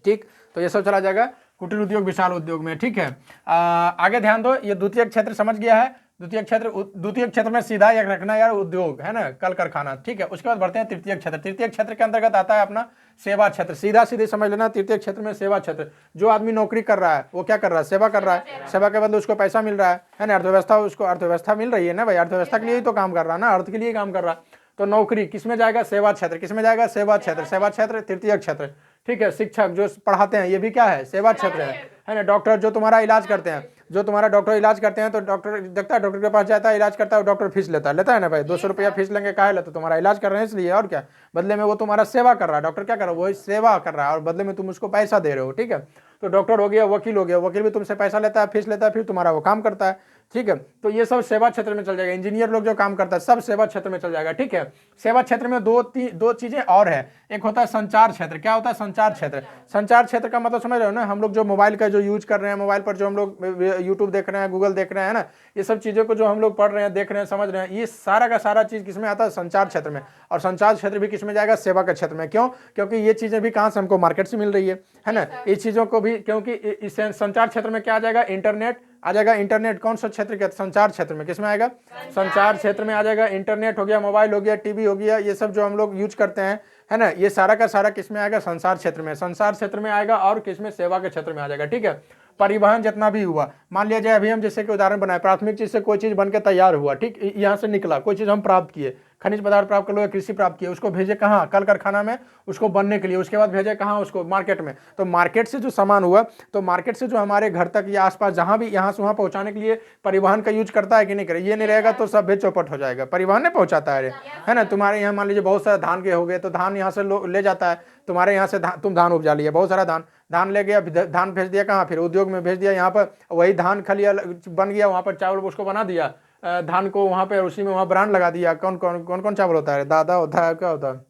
ठीक, तो ये सब चला जाएगा कुटीर उद्योग, विशाल उद्योग में, ठीक है। आगे ध्यान दो, ये द्वितीय क्षेत्र समझ गया है। द्वितीय क्षेत्र में सीधा एक रखना यार उद्योग, है ना, कल कारखाना, ठीक है। उसके बाद बढ़ते हैं तृतीय क्षेत्र। तृतीय क्षेत्र के अंतर्गत आता है अपना सेवा क्षेत्र। सीधा सीधे समझ लेना, तृतीय क्षेत्र में सेवा क्षेत्र। जो आदमी नौकरी कर रहा है वो क्या कर रहा है? सेवा कर रहा है। सेवा के बदले उसको पैसा मिल रहा है ना, अर्थव्यवस्था, उसको अर्थव्यवस्था मिल रही है ना भाई, अर्थव्यवस्था के लिए ही तो काम कर रहा है ना, अर्थ के लिए काम कर रहा है। तो नौकरी किसमें जाएगा? सेवा क्षेत्र। किसमें जाएगा? सेवा क्षेत्र। सेवा क्षेत्र तृतीय क्षेत्र, ठीक है। शिक्षक जो पढ़ाते हैं, ये भी क्या है? सेवा क्षेत्र है ना। डॉक्टर जो तुम्हारा इलाज करते हैं, जो तुम्हारा डॉक्टर इलाज करते हैं, तो डॉक्टर देखता है, डॉक्टर के पास जाता है, इलाज करता है, डॉक्टर फीस लेता है ना भाई, 200 रुपया फीस लेंगे, काहे लेते? तुम्हारा इलाज कर रहे हैं इसलिए, और क्या। बदले में वो तुम्हारा सेवा कर रहा है। डॉक्टर क्या कर रहा है? वो सेवा कर रहा है, और बदले में तुम उसको पैसा दे रहे हो, ठीक है। तो डॉक्टर हो गया, वकील हो गया, वकील भी तुमसे पैसा लेता है, फीस लेता है, फिर तुम्हारा वो काम करता है, ठीक है। तो ये सब सेवा क्षेत्र में चल जाएगा। इंजीनियर लोग जो काम करता है सब सेवा क्षेत्र में चल जाएगा, ठीक है। सेवा क्षेत्र में दो चीजें और है। एक होता है संचार क्षेत्र। क्या होता है? संचार क्षेत्र। संचार क्षेत्र का मतलब समझ रहे हो ना, हम लोग जो मोबाइल का जो यूज कर रहे हैं, मोबाइल पर जो हम लोग यूट्यूब देख रहे हैं, गूगल देख रहे हैं ना, ये सब चीजों को जो हम लोग पढ़ रहे हैं, देख रहे हैं, समझ रहे हैं, ये सारा का सारा चीज किसमें आता है? संचार क्षेत्र में। और संचार क्षेत्र भी किसमें जाएगा? सेवा के क्षेत्र में। क्यों? क्योंकि ये चीजें भी कहाँ से हमको? मार्केट से मिल रही है ना। इस चीजों को भी, क्योंकि इस संचार क्षेत्र में क्या आ जाएगा? इंटरनेट आ जाएगा। इंटरनेट कौन सा क्षेत्र के? संचार क्षेत्र में। किसमें आएगा? संचार क्षेत्र में आ जाएगा। इंटरनेट हो गया, मोबाइल हो गया, टीवी हो गया, ये सब जो हम लोग यूज करते हैं, है ना। ये सारा का सारा किस में आएगा, संसार क्षेत्र में, संसार क्षेत्र में आएगा और किस में, सेवा के क्षेत्र में आ जाएगा, ठीक है। परिवहन जितना भी हुआ, मान लिया जाए अभी हम जैसे कि उदाहरण बनाए, प्राथमिक चीज से कोई चीज बन के तैयार हुआ, ठीक, यहाँ से निकला कोई चीज हम प्राप्त किए, खनिज पदार्थ प्राप्त कर लो या कृषि प्राप्त किए, उसको भेजे कहाँ, कल कारखाना में उसको बनने के लिए, उसके बाद भेजे कहाँ, उसको मार्केट में। तो मार्केट से जो सामान हुआ, तो मार्केट से जो हमारे घर तक या आसपास जहाँ भी यहाँ से वहाँ पहुँचाने के लिए परिवहन का यूज करता है कि नहीं करे, ये नहीं रहेगा तो सब भी चौपट हो जाएगा। परिवहन नहीं पहुँचाता है ना। तुम्हारे यहाँ मान लीजिए बहुत सारा धान के हो गए, तो धान यहाँ से ले जाता है, तुम्हारे यहाँ से तुम धान उपजा लिया, बहुत सारा धान ले गया, धान भेज दिया कहाँ, फिर उद्योग में भेज दिया, यहाँ पर वही धान खलिया बन गया, वहाँ पर चावल उसको बना दिया, धान को वहाँ पे उसी में वहाँ ब्रांड लगा दिया। कौन कौन कौन कौन चावल होता है, दादा होता है, क्या होता है,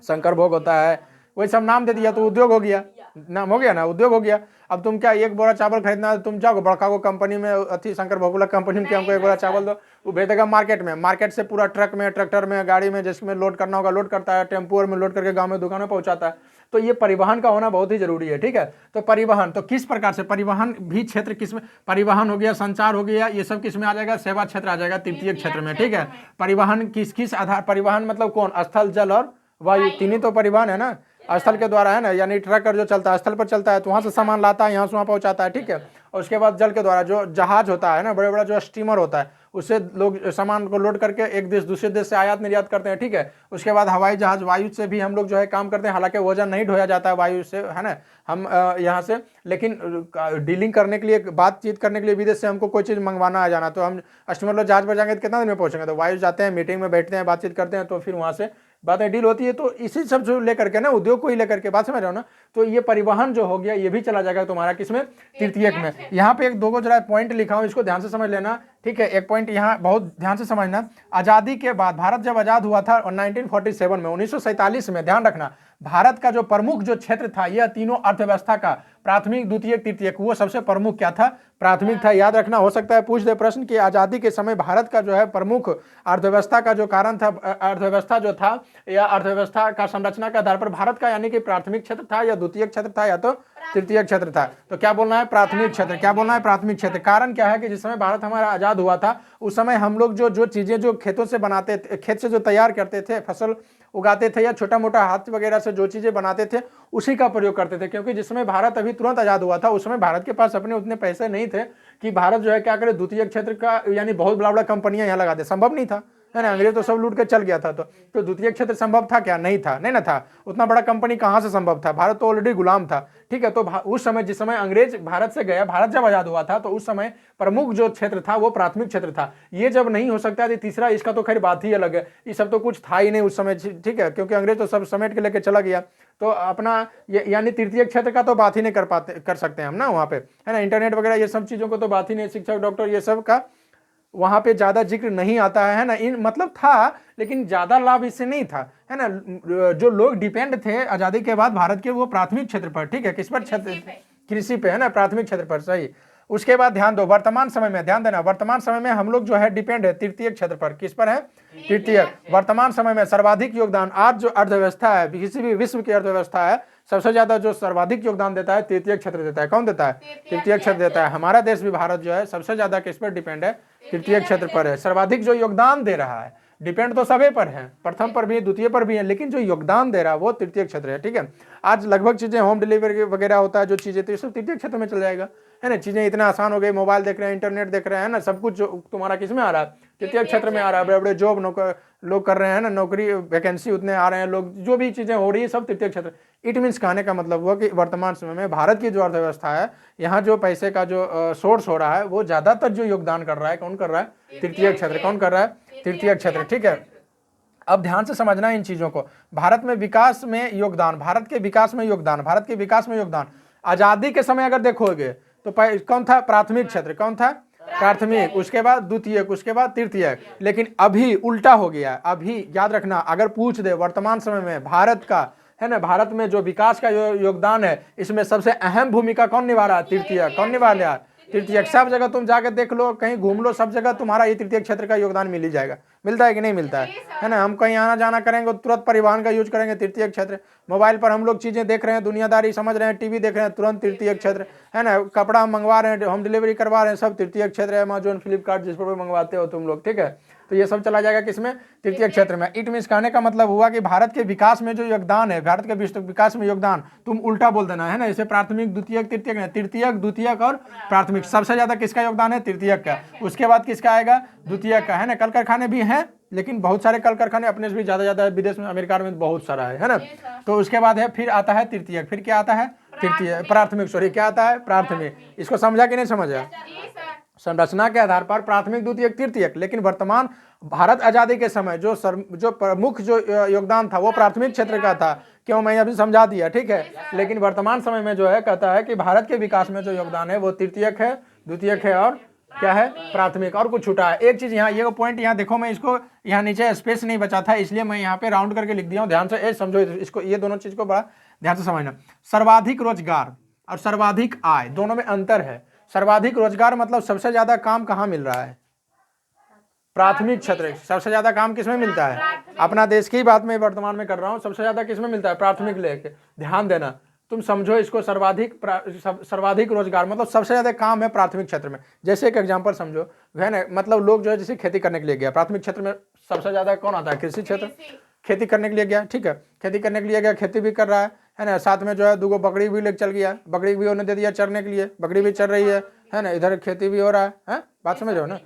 शंकर भोग होता है, वही सब नाम दे दिया तो उद्योग हो गया, नाम हो गया ना, उद्योग हो गया। अब तुम क्या एक बोरा चावल खरीदना, तुम जाओ बड़का को कंपनी में, अति शंकर भोगुला कंपनी में, हमको एक बोरा चावल दो, वो भेज देगा मार्केट में, मार्केट से पूरा ट्रक में, ट्रैक्टर में, गाड़ी में, जिसमें लोड करना होगा लोड करता है, टेम्पो में लोड करके गाँव में दुकान में पहुँचाता है। तो ये परिवहन का होना बहुत ही जरूरी है, ठीक है। तो परिवहन तो किस प्रकार से, परिवहन भी क्षेत्र किस में, परिवहन हो गया, संचार हो गया, ये सब किस में आ जाएगा, सेवा क्षेत्र आ जाएगा, तृतीय क्षेत्र में, ठीक है। परिवहन किस किस आधार, परिवहन मतलब कौन, स्थल, जल और वायु, तीन ही तो परिवहन है ना, स्थल के द्वारा है ना, यानी ट्रक जो चलता है स्थल पर चलता है, तो वहाँ से सामान लाता है, यहाँ से वहाँ पहुँचाता है, ठीक है। और उसके बाद जल के द्वारा जो जहाज होता है ना, बड़े बड़ा जो स्टीमर होता है, उससे लोग सामान को लोड करके एक देश दूसरे देश से आयात निर्यात करते हैं, ठीक है। उसके बाद हवाई जहाज, वायु से भी हम लोग जो है काम करते हैं, हालांकि वजन नहीं ढोया जाता है वायु से, है ना, हम यहाँ से, लेकिन डीलिंग करने के लिए, बातचीत करने के लिए विदेश से हमको कोई चीज़ मंगवाना आ जाना, तो हम स्टीमर जहाज पर जाएंगे तो कितना दिन में पहुँचेंगे, तो वायु जाते हैं, मीटिंग में बैठते हैं, बातचीत करते हैं, तो फिर वहाँ से बातें डील होती है। तो इसी सब जो लेकर के ना, उद्योग को ही लेकर के, बात समझ रहे हो ना। तो ये परिवहन जो हो गया, ये भी चला जाएगा तुम्हारा किसमें, तृतीयक में। यहाँ पे एक दो को जरा पॉइंट लिखा हूँ, इसको ध्यान से समझ लेना, ठीक है। एक पॉइंट यहाँ बहुत ध्यान से समझना, आज़ादी के बाद, भारत जब आज़ाद हुआ था 1947 में, 1947 में, ध्यान रखना, भारत का जो प्रमुख जो क्षेत्र था, यह तीनों अर्थव्यवस्था का, प्राथमिक, द्वितीयक, तृतीयक, वो सबसे प्रमुख क्या था, प्राथमिक था। याद रखना, हो सकता है पूछ दे प्रश्न कि आज़ादी के समय भारत का जो है प्रमुख अर्थव्यवस्था का जो कारण था, अर्थव्यवस्था जो था, या अर्थव्यवस्था का संरचना के आधार पर भारत का यानी कि प्राथमिक क्षेत्र था या द्वितीयक क्षेत्र था या तो तृतीयक क्षेत्र था। तो क्या बोलना है, प्राथमिक क्षेत्र। क्या बोलना है, प्राथमिक क्षेत्र। कारण क्या है कि जिस समय भारत हमारा आज़ाद हुआ था, उस समय हम लोग जो चीज़ें जो खेतों से बनाते थे, खेत से जो तैयार करते थे, फसल उगाते थे, या छोटा मोटा हाथ वगैरह से जो चीज़ें बनाते थे, उसी का प्रयोग करते थे। क्योंकि जिस समय भारत अभी तुरंत आज़ाद हुआ था, उस समय भारत के पास अपने उतने पैसे नहीं थे कि भारत जो है क्या करे, द्वितीय क्षेत्र का यानी बहुत बड़ा बड़ा कंपनियां यहाँ लगा दे, संभव नहीं था, है ना। अंग्रेज तो सब लूट के चल गया था, तो द्वितीय क्षेत्र संभव था क्या, नहीं था, नहीं ना था। उतना बड़ा कंपनी कहाँ से संभव था, भारत तो ऑलरेडी गुलाम था, ठीक है। तो उस समय, जिस समय अंग्रेज भारत से गया, भारत जब आजाद हुआ था, तो उस समय प्रमुख जो क्षेत्र था वो प्राथमिक क्षेत्र था। ये जब नहीं हो सकता है, तीसरा, इसका तो खैर बात ही अलग है, ये सब तो कुछ था ही नहीं उस समय, ठीक है, क्योंकि अंग्रेज तो सब समेट के लेके चला गया। तो अपना यानी तृतीय क्षेत्र का तो बात ही नहीं कर सकते हम ना, वहाँ पे, है ना। इंटरनेट वगैरह ये सब चीज़ों को तो बात ही नहीं, शिक्षक, डॉक्टर, ये सब का वहाँ पे ज़्यादा जिक्र नहीं आता है ना। इन मतलब था, लेकिन ज़्यादा लाभ इससे नहीं था, है ना। जो लोग डिपेंड थे आज़ादी के बाद भारत के, वो प्राथमिक क्षेत्र पर, ठीक है, किस पर, क्षेत्र, कृषि पे, है ना, प्राथमिक क्षेत्र पर, सही। उसके बाद ध्यान दो, वर्तमान समय में, ध्यान देना, वर्तमान समय में हम लोग जो है डिपेंड है तृतीय क्षेत्र पर। किस पर है, तृतीय। वर्तमान समय में सर्वाधिक योगदान, आज जो अर्थव्यवस्था है, किसी भी विश्व की अर्थव्यवस्था है, सबसे ज्यादा जो सर्वाधिक योगदान देता है तृतीय क्षेत्र देता है। कौन देता है, तृतीय क्षेत्र देता है। हमारा देश भी, भारत जो है, सबसे ज्यादा किस पर डिपेंड है, तृतीय क्षेत्र पर है। सर्वाधिक जो योगदान दे रहा है, डिपेंड तो सभी पर है, प्रथम पर भी है, द्वितीय पर भी है, लेकिन जो योगदान दे रहा है वो तृतीय क्षेत्र है, ठीक है। आज लगभग चीजें होम डिलीवरी वगैरह होता है, जो चीजें, तो ये सब तृतीय क्षेत्र में चल जाएगा, है ना। चीजें इतना आसान हो गई, मोबाइल देख रहे हैं, इंटरनेट देख रहे हैं ना, सब कुछ जो तुम्हारा किस में आ रहा है, तृतीय क्षेत्र में आ रहा है। बड़े बड़े जॉब लोग कर रहे हैं ना, नौकरी वैकेंसी उतने आ रहे हैं, लोग जो भी चीजें हो रही है सब तृतीय क्षेत्र। इट मीन्स कहने का मतलब हुआ कि वर्तमान समय में भारत की जो अर्थव्यवस्था है, यहाँ जो पैसे का जो सोर्स हो रहा है, वो ज्यादातर जो योगदान कर रहा है, कौन कर रहा है, तृतीय क्षेत्र। कौन कर रहा है, तृतीय क्षेत्र, ठीक है। अब ध्यान से समझना इन चीजों को। भारत में विकास में योगदान, भारत के विकास में योगदान, भारत के विकास में योगदान। आजादी के समय अगर देखोगे तो कौन था, प्राथमिक क्षेत्र। कौन था, प्राथमिक, उसके बाद द्वितीय, उसके बाद तृतीय। लेकिन अभी उल्टा हो गया। अभी याद रखना, अगर पूछ दे वर्तमान समय में भारत का, है ना, भारत में जो विकास का योगदान है, इसमें सबसे अहम भूमिका कौन निभा रहा है, तृतीय। कौन निभा रहा है, तृतीय। सब जगह तुम जाकर देख लो, कहीं घूम लो, सब जगह तुम्हारा ये तृतीय क्षेत्र का योगदान मिल ही जाएगा। मिलता है कि नहीं मिलता है ना। हम कहीं आना जाना करेंगे तुरंत परिवहन का यूज करेंगे, तृतीय क्षेत्र। मोबाइल पर हम लोग चीज़ें देख रहे हैं, दुनियादारी समझ रहे हैं, टीवी देख रहे हैं, तुरंत तृतीय क्षेत्र है ना। कपड़ा हम मंगवा रहे हैं, होम डिलीवरी करवा रहे हैं, सब तृतीय क्षेत्र है। अमेजोन, फ्लिपकार्ट, जिस पर भी मंगवाते हो तुम लोग, ठीक है, तो ये सब चला जाएगा किसमें, तृतीय क्षेत्र में। इट मीन्स कहने का मतलब हुआ कि भारत के विकास में जो योगदान है, भारत के विकास में योगदान, तुम उल्टा बोल देना है ना, जैसे प्राथमिक, द्वितीयक, तृतीयक, तृतीयक, द्वितीयक और प्राथमिक। सबसे ज्यादा किसका योगदान है, तृतीयक का। उसके बाद किसका आएगा, द्वितीयक का, है ना। कल कारखाने भी हैं, लेकिन बहुत सारे कल कारखाने अपने से भी ज्यादा है, विदेश में, अमेरिका में बहुत सारा है ना। तो उसके बाद है, फिर आता है तृतीयक, फिर क्या आता है, तृतीय, प्राथमिक, सॉरी, क्या आता है, प्राथमिक। इसको समझा कि नहीं समझा। संरचना के आधार पर प्राथमिक, द्वितीयक, तृतीयक, लेकिन वर्तमान भारत आजादी के समय जो प्रमुख जो योगदान था वो प्राथमिक क्षेत्र का था। क्यों, मैं अभी समझा दिया, ठीक है। लेकिन वर्तमान समय में जो है कहता है कि भारत के विकास में जो योगदान है वो तृतीयक है, द्वितीयक है और क्या है, प्राथमिक। और कुछ छूटा है एक चीज यहाँ, ये पॉइंट यहाँ देखो, मैं इसको यहाँ नीचे स्पेस नहीं बचा था, इसलिए मैं यहाँ पे राउंड करके लिख दिया हूँ। ध्यान से समझो इसको, ये दोनों चीज को बड़ा ध्यान से समझना। सर्वाधिक रोजगार और सर्वाधिक आय दोनों में अंतर है। सर्वाधिक रोजगार मतलब सबसे ज्यादा काम कहाँ मिल रहा है, प्राथमिक क्षेत्र। सबसे ज्यादा काम किसमें मिलता है, अपना देश की बात मैं वर्तमान में कर रहा हूँ, सबसे ज्यादा किसमें मिलता है, प्राथमिक लेके। ध्यान देना, तुम समझो इसको, सर्वाधिक रोजगार मतलब सबसे ज्यादा काम है प्राथमिक क्षेत्र में। जैसे एक एग्जांपल समझो, है ना, मतलब लोग जो है जैसे खेती करने के लिए गया, प्राथमिक क्षेत्र में सबसे ज्यादा कौन आता है, कृषि क्षेत्र। खेती करने के लिए गया, ठीक है, खेती करने के लिए गया, खेती भी कर रहा है ना। साथ में जो है 2 बकरी भी लेकर चल गया, बकरी भी उन्होंने दे दिया चरने के लिए, बकरी भी चल रही है ना। इधर खेती भी हो रहा है, बात समझ रहे हो ना,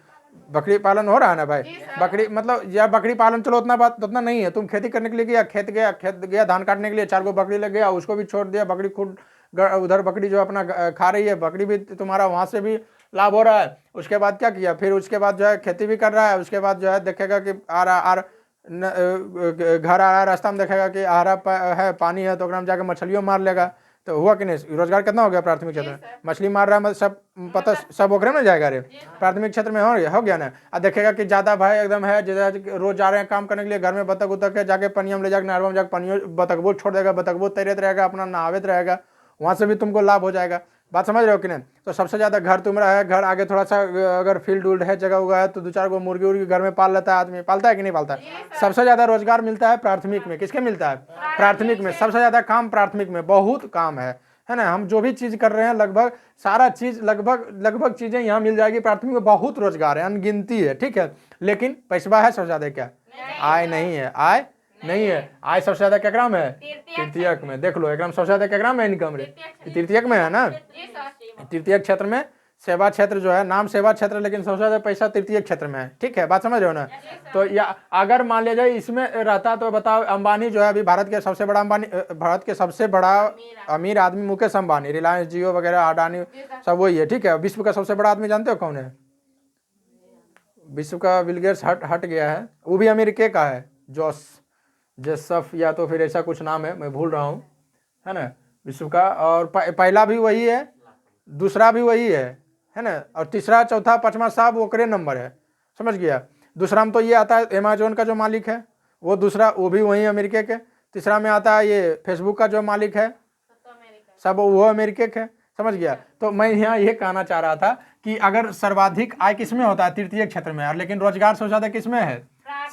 बकरी पालन हो रहा है ना भाई। बकरी मतलब या बकरी पालन, चलो उतना बात उतना नहीं है। तुम खेती करने के लिए गया, खेत गया धान काटने के लिए, 4 बकरी लग गया, उसको भी छोड़ दिया, बकरी खुद उधर बकरी जो अपना खा रही है, बकरी भी तुम्हारा वहां से भी लाभ हो रहा है। उसके बाद क्या किया, फिर उसके बाद जो है खेती भी कर रहा है। उसके बाद जो है देखेगा कि घर आ रहा है, रास्ता में देखेगा कि आ रहा है पानी है, तो जाके मछलियों मार लेगा। तो हुआ कि नहीं, रोजगार कितना हो गया प्राथमिक क्षेत्र में, मछली मार रहा है, मतलब सब पता सब ओकरे में जाएगा रे, प्राथमिक क्षेत्र में हो गया ना। अब देखेगा कि ज्यादा भाई एकदम है, रोज जा रहे हैं काम करने के लिए, घर में बतख उतक है, जाके पनिया में ले जाकर नहरवा में जाकर पनियो बतख वो छोड़ देगा, बतख वो तैरते रहेगा, अपना नहावत रहेगा, वहां से भी तुमको लाभ हो जाएगा। बात समझ रहे हो कि नहीं। तो सबसे ज्यादा घर तुम्हारा है, घर आगे थोड़ा सा अगर फील्ड उल्ड है, जगह उगा है, तो 2-4 गो मुर्गी उर्गी घर में पाल लेता है आदमी, पालता है कि नहीं पालता है। सबसे ज्यादा रोजगार मिलता है प्राथमिक में। किसके मिलता है, प्राथमिक में। सबसे ज्यादा काम प्राथमिक में, बहुत काम है ना। हम जो भी चीज कर रहे हैं लगभग सारा चीज, लगभग चीजें यहाँ मिल जाएगी प्राथमिक में। बहुत रोजगार है, अनगिनती है, ठीक है। लेकिन पैसा है सबसे ज्यादा, क्या आय नहीं है, आय नहीं है। आय सबसे ज्यादा क्या ग्राम है, तृतीयक में। देख लो एकदम सबसे ज्यादा क्या ग्राम है, इनकम रे, तृतीयक में है ना। तृतीयक क्षेत्र में सेवा क्षेत्र जो है, नाम सेवा क्षेत्र, लेकिन सबसे ज्यादा पैसा तृतीय क्षेत्र में है, ठीक है। बात समझ रहे हो ना। तो या अगर मान लिया जाए इसमें रहता, तो बताओ अंबानी जो है अभी भारत के सबसे बड़ा अमीर आदमी मुकेश अंबानी, रिलायंस, जियो वगैरह, अडानी, सब वही है, ठीक है। विश्व का सबसे बड़ा आदमी जानते हो कौन है, विश्व का बिल गेट्स हट गया है, वो भी अमेरिका का है, जोसेफ या तो फिर ऐसा कुछ नाम है, मैं भूल रहा हूँ, है ना, विश्व का। और पहला भी वही है, दूसरा भी वही है ना, और तीसरा चौथा पांचवा सब ओकरे नंबर है, समझ गया। दूसरा में तो ये आता है अमेजोन का जो मालिक है वो, दूसरा वो भी वही अमेरिका के। तीसरा में आता है ये फेसबुक का जो मालिक है, सब वो अमेरिका के, समझ गया। तो मैं यहाँ ये कहना चाह रहा था कि अगर सर्वाधिक आय किसमें होता है, तृतीय क्षेत्र में, लेकिन रोजगार सबसे ज्यादा किसमें है,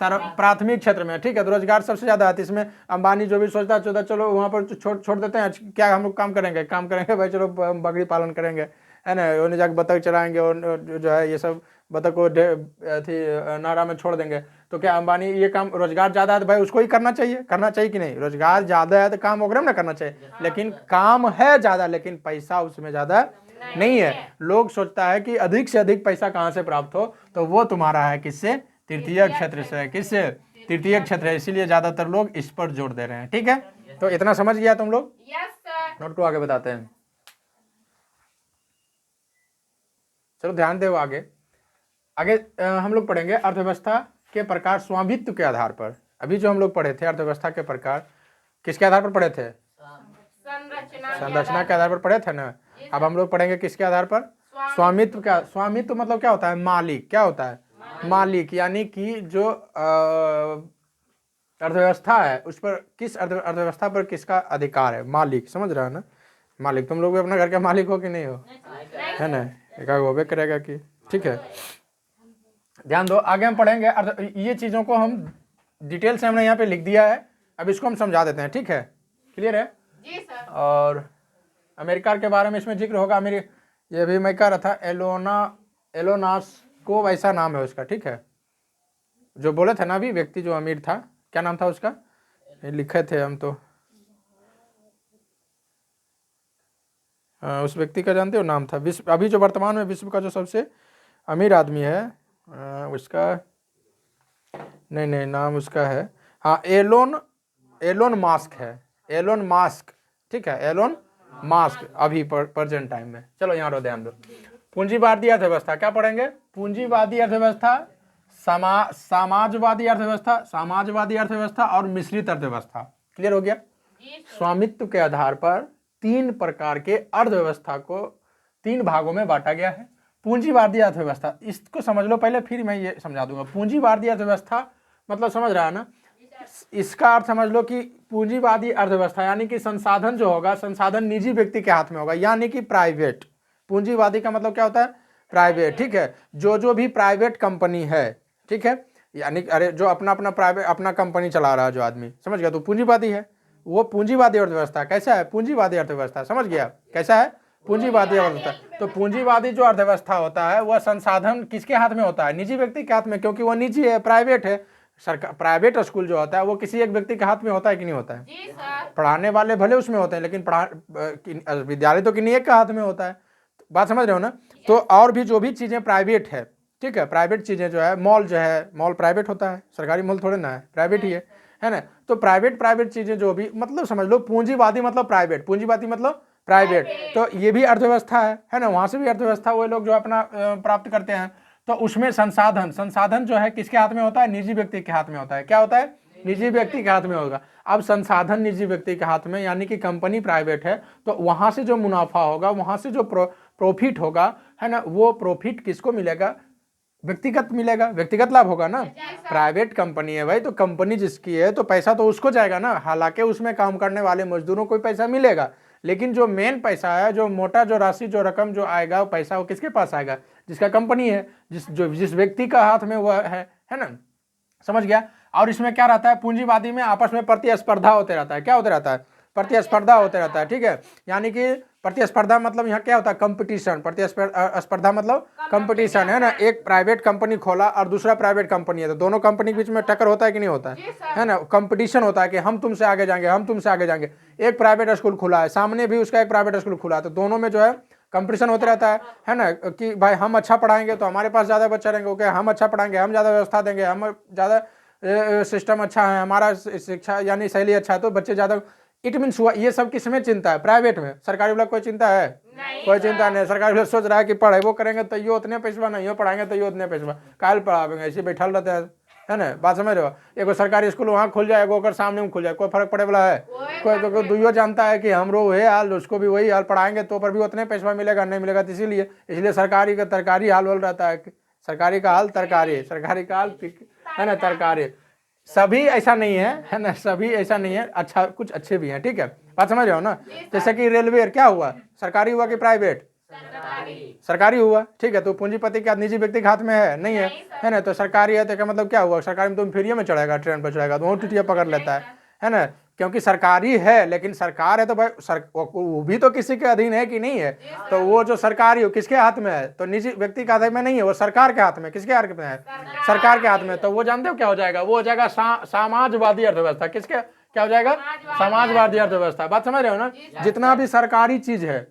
प्राथमिक क्षेत्र में, ठीक है। तो रोजगार सबसे ज्यादा है, इसमें अंबानी जो भी सोचता है चलो वहां पर छोड़ देते हैं, क्या हम लोग काम करेंगे भाई, चलो बकरी पालन करेंगे, है ना, उन्हें जाकर बतख चलाएंगे, और जो है ये सब बतख को नारा में छोड़ देंगे। तो क्या अंबानी ये काम, रोजगार ज्यादा है तो भाई उसको ही करना चाहिए कि नहीं। रोजगार ज्यादा है तो काम वगैरह ना करना चाहिए, लेकिन काम है ज्यादा, लेकिन पैसा उसमें ज्यादा नहीं है। लोग सोचता है कि अधिक से अधिक पैसा कहाँ से प्राप्त हो, तो वो तुम्हारा है किससे, तृतीय क्षेत्र से। किससे, तृतीय क्षेत्र है, इसीलिए ज्यादातर लोग इस पर जोर दे रहे हैं, ठीक है। तो इतना समझ गया तुम लोग, नोट को आगे बताते हैं। चलो ध्यान दो, आगे हम लोग पढ़ेंगे अर्थव्यवस्था के प्रकार स्वामित्व के आधार पर। अभी जो हम लोग पढ़े थे अर्थव्यवस्था के प्रकार, किसके आधार पर पढ़े थे, संरचना के आधार पर पढ़े थे ना। अब हम लोग पढ़ेंगे किसके आधार पर, स्वामित्व का। स्वामित्व मतलब क्या होता है, मालिक। क्या होता है, मालिक, यानी कि जो अर्थव्यवस्था है उस पर किस अर्थव्यवस्था पर किसका अधिकार है, मालिक, समझ रहा है ना। मालिक, तुम लोग भी अपना घर के मालिक हो कि नहीं हो, है ना, एक होबे करेगा कि, ठीक है। ध्यान दो, आगे हम पढ़ेंगे ये चीज़ों को हम डिटेल से हमने यहाँ पे लिख दिया है, अब इसको हम समझा देते हैं, ठीक है, क्लियर है जी सर। और अमेरिका के बारे में इसमें जिक्र होगा। मेरी ये भी मैं कह रहा था, एलोनास्को वैसा नाम है उसका, ठीक है, जो बोले थे ना अभी व्यक्ति जो अमीर था, क्या नाम था उसका, ये लिखे थे हम तो, उस व्यक्ति का जानते हो नाम था, विश्व अभी जो वर्तमान में विश्व का जो सबसे अमीर आदमी है, उसका नहीं नाम उसका है, हाँ एलोन मास्क है, एलोन मास्क, ठीक है, एलोन मास्क अभी प्रेजेंट टाइम में। चलो यहाँ रो, ध्यान दो, पूंजीवादी अर्थव्यवस्था क्या पढ़ेंगे, पूंजीवादी अर्थव्यवस्था, समाजवादी अर्थव्यवस्था, सामाजवादी अर्थव्यवस्था और मिश्रित अर्थव्यवस्था। क्लियर हो गया। स्वामित्व के आधार पर 3 प्रकार के अर्थव्यवस्था को 3 भागों में बांटा गया है। पूंजीवादी अर्थव्यवस्था, इसको समझ लो पहले, फिर मैं ये समझा दूंगा। पूंजीवादी अर्थव्यवस्था मतलब समझ रहा है ना, इसका अर्थ समझ लो कि पूंजीवादी अर्थव्यवस्था यानी कि संसाधन जो होगा, संसाधन निजी व्यक्ति के हाथ में होगा, यानी कि प्राइवेट। पूंजीवादी का मतलब क्या होता है, प्राइवेट, ठीक है, जो भी प्राइवेट कंपनी है, ठीक है, यानी अरे जो अपना प्राइवेट अपना कंपनी चला रहा है जो आदमी, समझ गया, तो पूंजीवादी है, वो पूंजीवादी अर्थव्यवस्था। कैसा है पूंजीवादी अर्थव्यवस्था, समझ गया कैसा है पूंजीवादी अर्थव्यवस्था। तो पूंजीवादी जो अर्थव्यवस्था होता है वह संसाधन किसके हाथ में होता है, निजी व्यक्ति के हाथ में, क्योंकि वो निजी है, प्राइवेट है। सरकार प्राइवेट स्कूल जो होता है वो किसी एक व्यक्ति के हाथ में होता है कि नहीं होता है, जी सर। पढ़ाने वाले भले उसमें होते हैं, लेकिन विद्यालय तो किन्हीं एक के हाथ में होता है। बात समझ रहे हो ना। तो और भी जो भी चीज़ें प्राइवेट है, ठीक है, प्राइवेट चीज़ें जो है, मॉल जो है, मॉल प्राइवेट होता है, सरकारी मॉल थोड़े ना है, प्राइवेट ही है ना। तो प्राइवेट चीज़ें जो भी, मतलब समझ लो पूंजीवादी मतलब प्राइवेट, पूंजीवादी मतलब प्राइवेट। तो ये भी अर्थव्यवस्था है ना, वहाँ से भी अर्थव्यवस्था वो लोग जो अपना प्राप्त करते हैं। तो उसमें संसाधन जो है किसके हाथ में होता है, निजी व्यक्ति के हाथ में होता है। क्या होता है, निजी व्यक्ति के हाथ में होगा। अब संसाधन निजी व्यक्ति के हाथ में, यानी कि कंपनी प्राइवेट है, तो वहां से जो मुनाफा होगा, वहां से जो प्रॉफिट होगा, है ना, वो प्रॉफिट किसको मिलेगा, व्यक्तिगत मिलेगा, व्यक्तिगत लाभ होगा ना। प्राइवेट कंपनी है भाई, तो कंपनी जिसकी है तो पैसा तो उसको जाएगा ना, हालांकि उसमें काम करने वाले मजदूरों को पैसा मिलेगा, लेकिन जो मेन पैसा है, जो मोटा जो राशि जो रकम जो आएगा, वो पैसा वो किसके पास आएगा, जिसका कंपनी है, जिस व्यक्ति का हाथ में वह है ना, समझ गया। और इसमें क्या रहता है, पूंजीवादी में आपस में प्रतिस्पर्धा होते रहता है। क्या होते रहता है, प्रतिस्पर्धा होते रहता है, ठीक है, यानी कि प्रतिस्पर्धा मतलब यहाँ क्या होता है, कंपटीशन। प्रतिस्पर्धा मतलब कंपटीशन, है ना। एक प्राइवेट कंपनी खोला और दूसरा प्राइवेट कंपनी है, तो दोनों कंपनी के बीच में टक्कर होता है कि नहीं होता है ना, कंपटीशन होता है कि हम तुमसे आगे जाएंगे, हम तुमसे आगे जाएंगे। एक प्राइवेट स्कूल खुला है, सामने भी उसका एक प्राइवेट स्कूल खुला है, तो दोनों में जो है कंपटीशन होते रहता है ना, कि भाई हम अच्छा पढ़ाएंगे तो हमारे पास ज़्यादा बच्चे रहेंगे, ओके, हम अच्छा पढ़ाएंगे, हम ज़्यादा व्यवस्था देंगे, हम ज़्यादा सिस्टम अच्छा है, हमारा शिक्षा यानी शैली अच्छा है, तो बच्चे ज़्यादा। इट मीन्स हुआ, ये सब किस में चिंता है, प्राइवेट में। सरकारी वाला कोई चिंता है, कोई चिंता नहीं। सरकारी वाला सोच रहा है कि पढ़े वो करेंगे तो ये उतने पैसा, नहीं हो पढ़ाएंगे तो ये उतने पैसा, काल पढ़ाएंगे, ऐसे बैठल रहते हैं, है ना। बात समझ रहे हो। एगो सरकारी स्कूल वहाँ खुल जाए, एगो सामने में खुल जाए, कोई फर्क पड़े वाला है, कोई दुइयो जानता है कि हमरो वही हाल, उसको भी वही हाल, पढ़ाएंगे तो पर भी उतने पैसा मिलेगा, नहीं मिलेगा। तो इसलिए सरकारी का तरकारी हाल बोल रहता है, सरकारी का हाल तरकारी, सरकारी का हाल, है ना, तरकारी। सभी ऐसा नहीं है ना, सभी ऐसा नहीं है, अच्छा कुछ अच्छे भी हैं, ठीक है। बात समझ रहे हो ना। जैसे कि रेलवे क्या हुआ, सरकारी हुआ कि प्राइवेट, सरकारी हुआ, ठीक है। तो पूंजीपति क्या निजी व्यक्ति के हाथ में है, नहीं है ना। तो सरकारी है तो क्या मतलब क्या हुआ, सरकारी में तुम फ्री में चढ़ेगा, ट्रेन पर चढ़ेगा तो वो टिटिया पकड़ लेता है ना, क्योंकि सरकारी है। लेकिन सरकार है तो भाई वो भी तो किसी के अधीन है कि नहीं है। तो वो जो सरकारी हो किसके हाथ में है, तो निजी व्यक्ति के हाथ में नहीं है, वो सरकार के हाथ में। किसके हाथ में है, सरकार के हाथ में। तो वो जानते हो क्या हो जाएगा, वो हो जाएगा समाजवादी अर्थव्यवस्था। किसके क्या हो जाएगा, समाजवादी अर्थव्यवस्था। बात समझ रहे हो ना। जितना भी सरकारी चीज है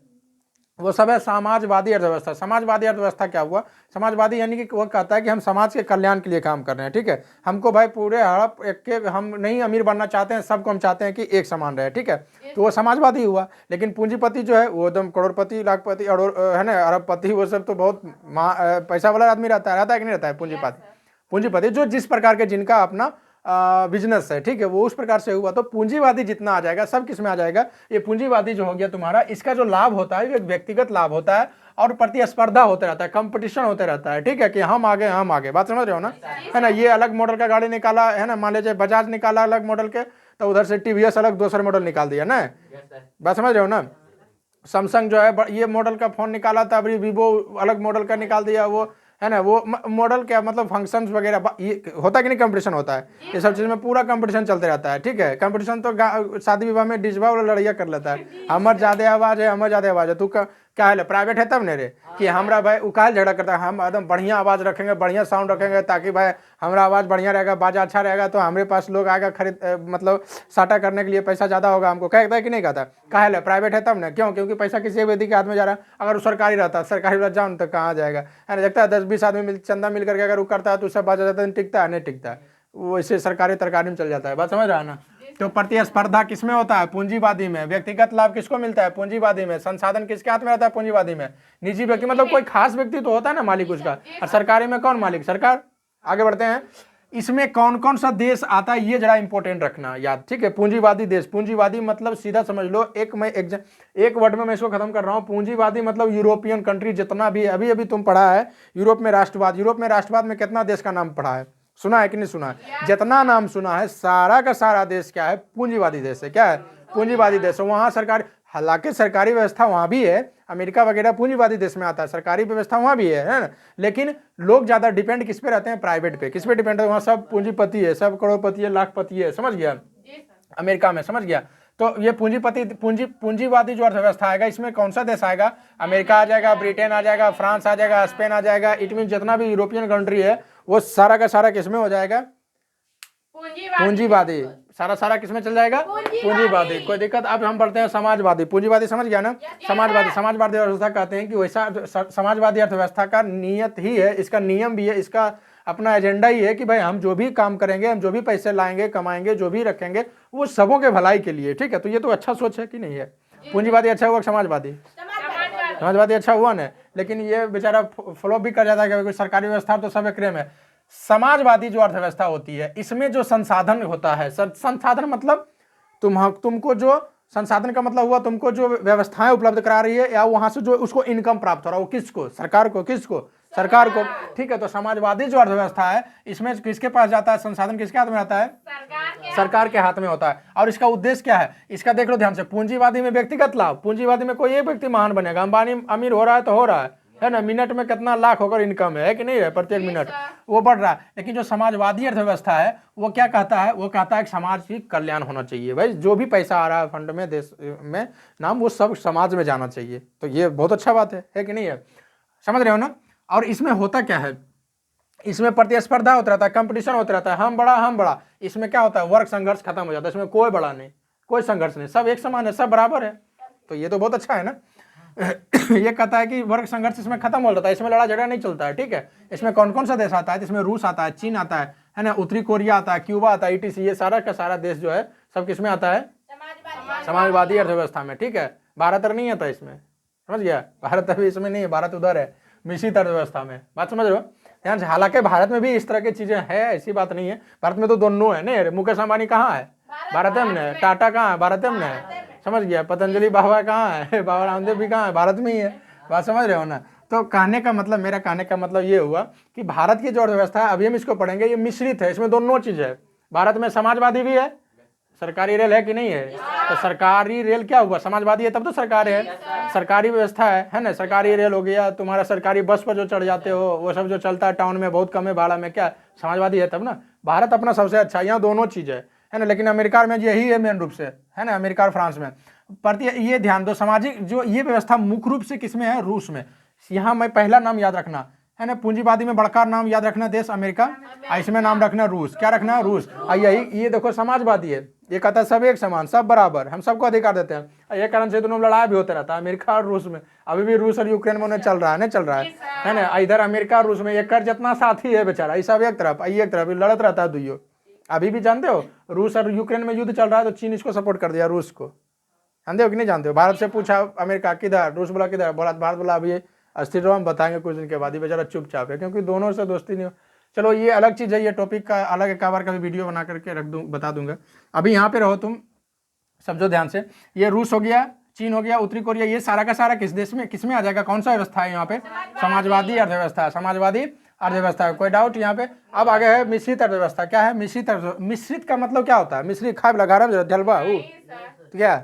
वो सब है समाजवादी अर्थव्यवस्था। समाजवादी अर्थव्यवस्था क्या हुआ, समाजवादी यानी कि वो कहता है कि हम समाज के कल्याण के लिए काम कर रहे हैं, ठीक है। हमको भाई पूरे हड़प एक के हम नहीं अमीर बनना चाहते हैं, सबको हम चाहते हैं कि एक समान रहे, ठीक है। तो वो समाजवादी हुआ। लेकिन पूंजीपति जो है वो एकदम करोड़पति, लाखपति, है ना, अरबपति, वो सब तो बहुत पैसा वाला आदमी रहता है कि नहीं रहता है पूंजीपति जो जिस प्रकार के जिनका अपना बिजनेस है, ठीक है, वो उस प्रकार से हुआ। तो पूंजीवादी जितना आ जाएगा सब किस में आ जाएगा, ये पूंजीवादी जो हो गया तुम्हारा, इसका जो लाभ होता है एक व्यक्तिगत लाभ होता है और प्रतिस्पर्धा होते रहता है, कंपटीशन होते रहता है, ठीक है, कि हम आगे हम आगे। बात समझ रहे हो ना, है ना। ये अलग मॉडल का गाड़ी निकाला है ना, मान लीजिए बजाज निकाला अलग मॉडल के, तो उधर से टीवीएस अलग दूसरा मॉडल निकाल दिया ना। बात समझ रहे हो ना। सैमसंग जो है ये मॉडल का फोन निकाला था, अभी वीवो अलग मॉडल का निकाल दिया, वो है ना, वो मॉडल क्या मतलब फंक्शंस वगैरह ये होता है कि नहीं, कंपटीशन होता है, ये सब चीज़ में पूरा कंपटीशन चलते रहता है, ठीक है। कंपटीशन तो शादी विवाह में डिजवा वाला लड़िया कर लेता है, हमर ज़्यादा आवाज़ है, हमर ज़्यादा आवाज़ है, तू क्या है, प्राइवेट है तब नहीं रे कि हमरा भाई उकाल झगड़ा करता है, हम एकदम बढ़िया आवाज़ रखेंगे, बढ़िया साउंड रखेंगे, ताकि भाई हमारा आवाज़ बढ़िया रहेगा, बाजा अच्छा रहेगा, तो हमारे पास लोग आएगा खरीद मतलब साटा करने के लिए, पैसा ज़्यादा होगा हमको, कहता है कि नहीं कहता, कहा है प्राइवेट है तब ना, क्यों, क्योंकि पैसा किसी व्यक्ति के हाथ में जा रहा है। अगर वो सरकारी रहता, सरकारी वाला जाओ तो कहाँ जाएगा, है ना, देखता है 10-20 आदमी चंदा मिल करके अगर वो करता है तो उससे बाजा जाता है, टिकता है नहीं टिकता है, वो इसे सरकारी तरकारी में चल जाता है, बात समझ रहा है ना। तो प्रतिस्पर्धा किसमें होता है, पूंजीवादी में। व्यक्तिगत लाभ किसको मिलता है, पूंजीवादी में। संसाधन किसके हाथ में रहता है, पूंजीवादी में। निजी व्यक्ति मतलब कोई खास व्यक्ति तो होता है ना मालिक उसका, और सरकारी में कौन मालिक, सरकार। आगे बढ़ते हैं, इसमें कौन कौन सा देश आता है ये जरा इंपॉर्टेंट रखना याद, ठीक है। पूंजीवादी देश, पूंजीवादी मतलब सीधा समझ लो, एक वर्ड में मैं इसको खत्म कर रहा हूँ। पूंजीवादी मतलब यूरोपियन कंट्री जितना भी अभी अभी तुम पढ़ा है, यूरोप में राष्ट्रवाद, यूरोप में राष्ट्रवाद में कितना देश का नाम पढ़ा है, सुना है कि नहीं सुना है, जितना नाम सुना है सारा का सारा देश क्या है, पूंजीवादी देश है, क्या है, पूंजीवादी देश है। वहाँ सरकार, हालांकि सरकारी व्यवस्था वहाँ भी है, अमेरिका वगैरह पूंजीवादी देश में आता है, सरकारी व्यवस्था वहाँ भी है ना, लेकिन लोग ज़्यादा डिपेंड किस पे रहते हैं, प्राइवेट पे। किस पे डिपेंड है, वहाँ सब पूंजीपति है, सब करोड़पति है, लाखपति है, समझ गया, अमेरिका में, समझ गया। तो ये पूंजीवादी जो अर्थव्यवस्था आएगा, इसमें कौन सा देश आएगा, अमेरिका आ जाएगा, ब्रिटेन आ जाएगा, फ्रांस आ जाएगा, स्पेन आ जाएगा, इट मीन जितना भी यूरोपियन कंट्री है वो सारा का सारा किसमें हो जाएगा, पूंजीवादी। सारा किसमें चल जाएगा, पूंजीवादी। कोई दिक्कत। अब हम पढ़ते हैं समाजवादी। पूंजीवादी समझ गया ना, समाजवादी अर्थव्यवस्था कहते हैं कि वैसा समाजवादी अर्थव्यवस्था का नियत ही है, इसका नियम भी है, इसका अपना एजेंडा ही है कि भाई हम जो भी काम करेंगे, हम जो भी पैसे लाएंगे, कमाएंगे, जो भी रखेंगे, वो सबों के भलाई के लिए, ठीक है। तो ये तो अच्छा सोच है कि नहीं है। पूंजीवादी अच्छा हुआ, समाजवादी अच्छा हुआ ना, लेकिन ये बेचारा फ्लॉप भी कर जाता है, क्योंकि सरकारी व्यवस्था तो सब एक में। समाजवादी जो अर्थव्यवस्था होती है, इसमें जो संसाधन होता है, संसाधन मतलब तुमको जो संसाधन का मतलब हुआ तुमको जो व्यवस्थाएं उपलब्ध करा रही है, या वहां से जो उसको इनकम प्राप्त हो रहा है, वो किसको, सरकार को, किसको, सरकार को, ठीक है। तो समाजवादी जो अर्थव्यवस्था है, इसमें किसके पास जाता है, संसाधन किसके हाथ में आता है, सरकार के हाथ में होता है। और इसका उद्देश्य क्या है, इसका देख लो ध्यान से। पूंजीवादी में व्यक्तिगत लाभ, पूंजीवादी में कोई एक व्यक्ति महान बनेगा, अंबानी अमीर हो रहा है तो हो रहा है ना, मिनट में कितना लाख होकर इनकम है कि नहीं है, प्रत्येक मिनट वो बढ़ रहा है। लेकिन जो समाजवादी अर्थव्यवस्था है वो क्या कहता है, वो कहता है कि समाज की कल्याण होना चाहिए, भाई जो भी पैसा आ रहा है फंड में, देश में नाम, वो सब समाज में जाना चाहिए। तो ये बहुत अच्छा बात है कि नहीं है, समझ रहे हो ना। और इसमें होता क्या है, इसमें प्रतिस्पर्धा होता रहता है, कंपटीशन होता रहता है, हम बड़ा। इसमें क्या होता है, वर्ग संघर्ष खत्म हो जाता है, इसमें कोई बड़ा नहीं, कोई संघर्ष नहीं, सब एक समान है, सब बराबर है। तो ये तो बहुत अच्छा है ना। ये कहता है कि वर्ग संघर्ष इसमें खत्म हो जाता है, इसमें लड़ा झगड़ा नहीं चलता है, ठीक है। इसमें कौन कौन सा देश आता है, इसमें रूस आता है, चीन आता है ना, उत्तरी कोरिया आता है, क्यूबा आता है, ईटीसी, ये सारा का सारा देश जो है सब किसमें आता है, समाजवादी अर्थव्यवस्था में, ठीक है। भारत नहीं आता इसमें, समझ गया, भारत अभी इसमें नहीं है, भारत उधर है, मिश्रित अर्थव्यवस्था में, बात समझ रहे हो ध्यान से। हालांकि भारत में भी इस तरह की चीजें है, ऐसी बात नहीं है, भारत में तो दोनों है नहीं, मुकेश अंबानी कहाँ है, भारत में है, टाटा कहाँ है, भारत में है, समझ गया, पतंजलि बाबा कहाँ है, बाबा रामदेव भी कहाँ है, भारत में ही है, बात समझ रहे हो ना। तो कहने का मतलब, मेरा कहने का मतलब ये हुआ कि भारत की जो अर्थव्यवस्था है, अभी हम इसको पढ़ेंगे, ये मिश्रित है, इसमें दोनों चीज है। भारत में समाजवादी भी है, सरकारी रेल है कि नहीं है, तो सरकारी रेल क्या हुआ, समाजवादी है तब तो सरकार है, सरकारी व्यवस्था है ना। सरकारी रेल हो गया, तुम्हारा सरकारी बस पर जो चढ़ जाते हो, वो सब जो चलता है टाउन में, बहुत कम है भाड़ा में, क्या समाजवादी है तब ना। भारत अपना सबसे अच्छा, यहाँ दोनों चीज है ना। लेकिन अमेरिका में यही है मेन रूप से, है ना, अमेरिका और फ्रांस में। ये ध्यान दो, सामाजिक जो ये व्यवस्था मुख्य रूप से किसमें है, रूस में। यहाँ मैं पहला नाम याद रखना है ना, पूंजीवादी में बड़का नाम याद रखना देश अमेरिका, इसमें नाम रखना रूस, क्या रखना, रूस। यही ये देखो समाजवादी है, ये कहता है सब एक समान, सब बराबर, हम सबको अधिकार देते हैं। ये कारण से दोनों लड़ाई भी होते रहता है, अमेरिका और रूस में। अभी भी रूस और यूक्रेन में उन्हें चल रहा है ना। इधर अमेरिका और रूस में एक जितना साथी है बेचारा, ये सब एक तरफ लड़त रहता है दुइयो। अभी भी जानते हो रूस और यूक्रेन में युद्ध चल रहा है, तो चीन इसको सपोर्ट कर दिया, रूस को, जानते हो कि नहीं जानते हो। भारत से पूछा अमेरिका किधर, रूस बोला किधर, बोला भारत बोला अभी अस्थिर हम बताएंगे कुछ दिन के बाद, ही बेचारा चुपचाप है, क्योंकि दोनों से दोस्ती नहीं हो। चलो ये अलग चीज़ है, ये टॉपिक का अलग एक बार का भी वीडियो बना करके रख दूँ, बता दूंगा। अभी यहाँ पे रहो तुम, समझो ध्यान से। ये रूस हो गया, चीन हो गया, उत्तरी कोरिया, ये सारा का सारा किस देश में, किसमें आ जाएगा, कौन सा व्यवस्था है यहाँ पे, समाजवादी अर्थव्यवस्था, समाजवादी अर्थव्यवस्था। कोई डाउट यहाँ पे। अब आगे है मिश्रित अर्थव्यवस्था। क्या है मिश्रित का मतलब क्या होता है, मिश्रित खाए लगा रहा ढलवा क्या,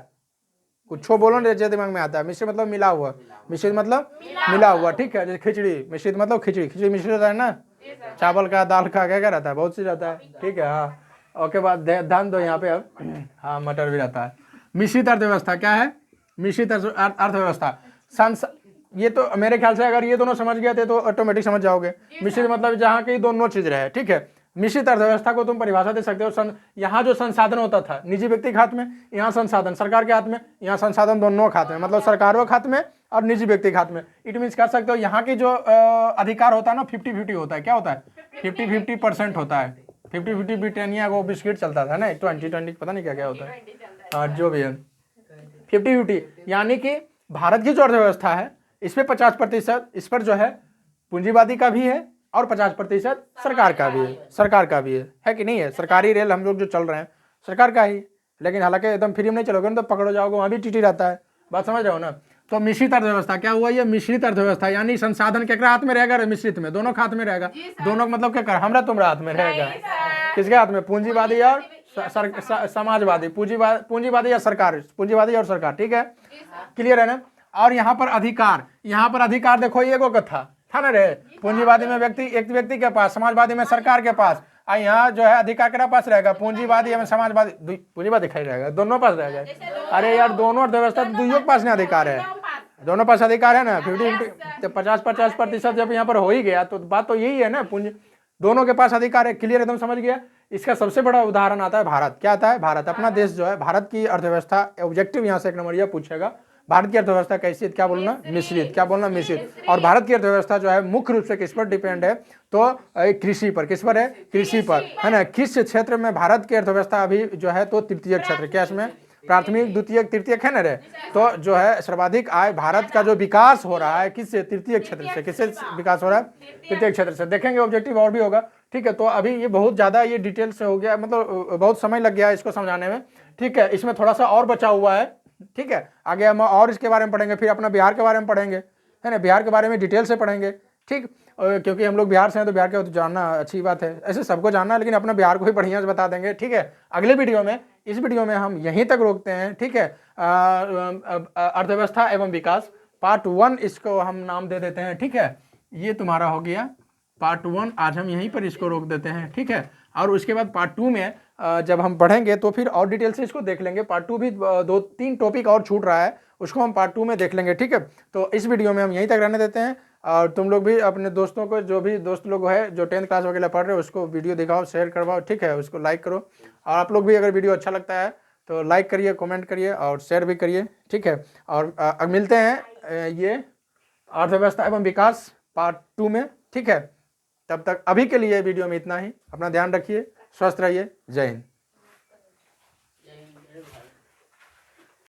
कुछ बोलो ना जो दिमाग में आता है। मिश्रित मतलब मिला हुआ, मिश्रित मतलब मिला हुआ, ठीक है। जैसे खिचड़ी, मिश्रित मतलब खिचड़ी, खिचड़ी मिश्रित रहता है ना, चावल का, दाल का, क्या क्या रहता है, बहुत चीज रहता है, ठीक है। हाँ, ओके, बाद ध्यान दो यहाँ पे अब। हाँ, मटर भी रहता है। मिश्रित अर्थव्यवस्था क्या है? मिश्रित अर्थव्यवस्था ये तो मेरे ख्याल से अगर ये दोनों समझ गए थे तो ऑटोमेटिक समझ जाओगे। मिश्रित मतलब जहाँ की दोनों चीज रहे, ठीक है। मिश्रित अर्थव्यवस्था को तुम परिभाषा दे सकते हो, यहाँ जो संसाधन होता था निजी व्यक्ति के हाथ में, यहाँ संसाधन सरकार के हाथ में, यहाँ संसाधन दोनों के हाथ में, मतलब सरकारों के हाथ में और निजी व्यक्ति के हाथ में। इट मीन्स कह सकते हो यहाँ की जो अधिकार होता है ना 50-50 होता है। क्या होता है? 50-50% होता है। 50-50 ब्रिटानिया को बिस्किट चलता था ना, 20-20 पता नहीं क्या क्या होता है, हाँ जो भी है 50-50। यानी कि भारत की जो अर्थव्यवस्था है इस पे 50% इस पर जो है पूंजीवादी का भी है और 50% सरकार का भी है, सरकार का भी है कि नहीं है? सरकारी रेल हम लोग जो चल रहे हैं सरकार का ही, लेकिन हालांकि एकदम फ्री में नहीं चलोगे ना तो पकड़ो जाओगे, वहाँ भी टीटी रहता है। बात समझ रहे हो ना? तो मिश्रित अर्थव्यवस्था क्या हुआ? ये मिश्रित अर्थव्यवस्था यानी संसाधन केकरा हाथ में रहेगा? मिश्रित में, दोनों हाथ में रहेगा। दोनों मतलब क्या, हमरा तुम्हारा हाथ में रहेगा। किसके हाथ में? पूंजीवादी और समाजवादी, पूंजीवादी या सरकार, पूंजीवादी और सरकार, ठीक है, क्लियर है ना? और यहाँ पर अधिकार, यहाँ पर अधिकार देखो ये को कथा था ना रे, पूंजीवादी में एक व्यक्ति के पास, समाजवादी में सरकार के पास, और यहाँ जो है अधिकार के पास रहेगा, पूंजीवादी में समाजवादी, पूंजीवादी खाई रहेगा, दोनों पास रहेगा। अरे यार दोनों अर्थव्यवस्था दुइयों के पास नहीं अधिकार है, दोनों पास अधिकार है ना। 50-50 तो 50-50% जब यहाँ पर हो ही गया तो बात तो यही है ना, पूंजी दोनों के पास अधिकार है। क्लियर, एकदम समझ गया। इसका सबसे बड़ा उदाहरण आता है भारत। क्या आता है? भारत, अपना देश जो है, भारत की अर्थव्यवस्था ऑब्जेक्टिव यहाँ से 1 नंबर यह पूछेगा, भारत की अर्थव्यवस्था कैसी है? क्या बोलना? मिश्रित। क्या बोलना? मिश्रित। और भारत की अर्थव्यवस्था जो है मुख्य रूप से किस पर डिपेंड है? तो कृषि पर। किस पर है? कृषि पर, है ना। किस क्षेत्र में भारत की अर्थव्यवस्था अभी जो है तो तृतीय क्षेत्र, क्या इसमें प्राथमिक, द्वितीयक, तृतीयक है ना रे? तो जो है सर्वाधिक आय भारत का जो विकास हो रहा है किससे? तृतीय क्षेत्र से। किससे विकास हो रहा है? तृतीय क्षेत्र से। देखेंगे ऑब्जेक्टिव और भी होगा, ठीक है। तो अभी ये बहुत ज्यादा ये डिटेल से हो गया, मतलब बहुत समय लग गया इसको समझाने में, ठीक है। इसमें थोड़ा सा और बचा हुआ है, ठीक है। आगे हम और इसके बारे में पढ़ेंगे, फिर अपना बिहार के बारे में पढ़ेंगे, है ना, बिहार के बारे में डिटेल से पढ़ेंगे, ठीक। क्योंकि हम लोग बिहार से हैं तो बिहार के तो जानना अच्छी बात है, ऐसे सबको जानना है, लेकिन अपना बिहार को भी बढ़िया से बता देंगे, ठीक है। अगले वीडियो में, इस वीडियो में हम यहीं तक रोकते हैं, ठीक है। अर्थव्यवस्था एवं विकास पार्ट 1 इसको हम नाम दे देते हैं, ठीक है। ये तुम्हारा हो गया पार्ट 1, आज हम यहीं पर इसको रोक देते हैं, ठीक है। और उसके बाद पार्ट 2 में जब हम पढ़ेंगे तो फिर और डिटेल से इसको देख लेंगे। पार्ट 2 भी 2-3 टॉपिक और छूट रहा है, उसको हम पार्ट 2 में देख लेंगे, ठीक है। तो इस वीडियो में हम यहीं तक रहने देते हैं, और तुम लोग भी अपने दोस्तों को, जो भी दोस्त लोग है जो 10th क्लास वगैरह पढ़ रहे हो, उसको वीडियो दिखाओ, शेयर करवाओ, ठीक है, उसको लाइक करो। और आप लोग भी अगर वीडियो अच्छा लगता है तो लाइक करिए, कमेंट करिए और शेयर भी करिए, ठीक है। और मिलते हैं ये अर्थव्यवस्था एवं विकास पार्ट 2 में, ठीक है। तब तक अभी के लिए वीडियो में इतना ही। अपना ध्यान रखिए, स्वस्थ रहिए, जय हिंद।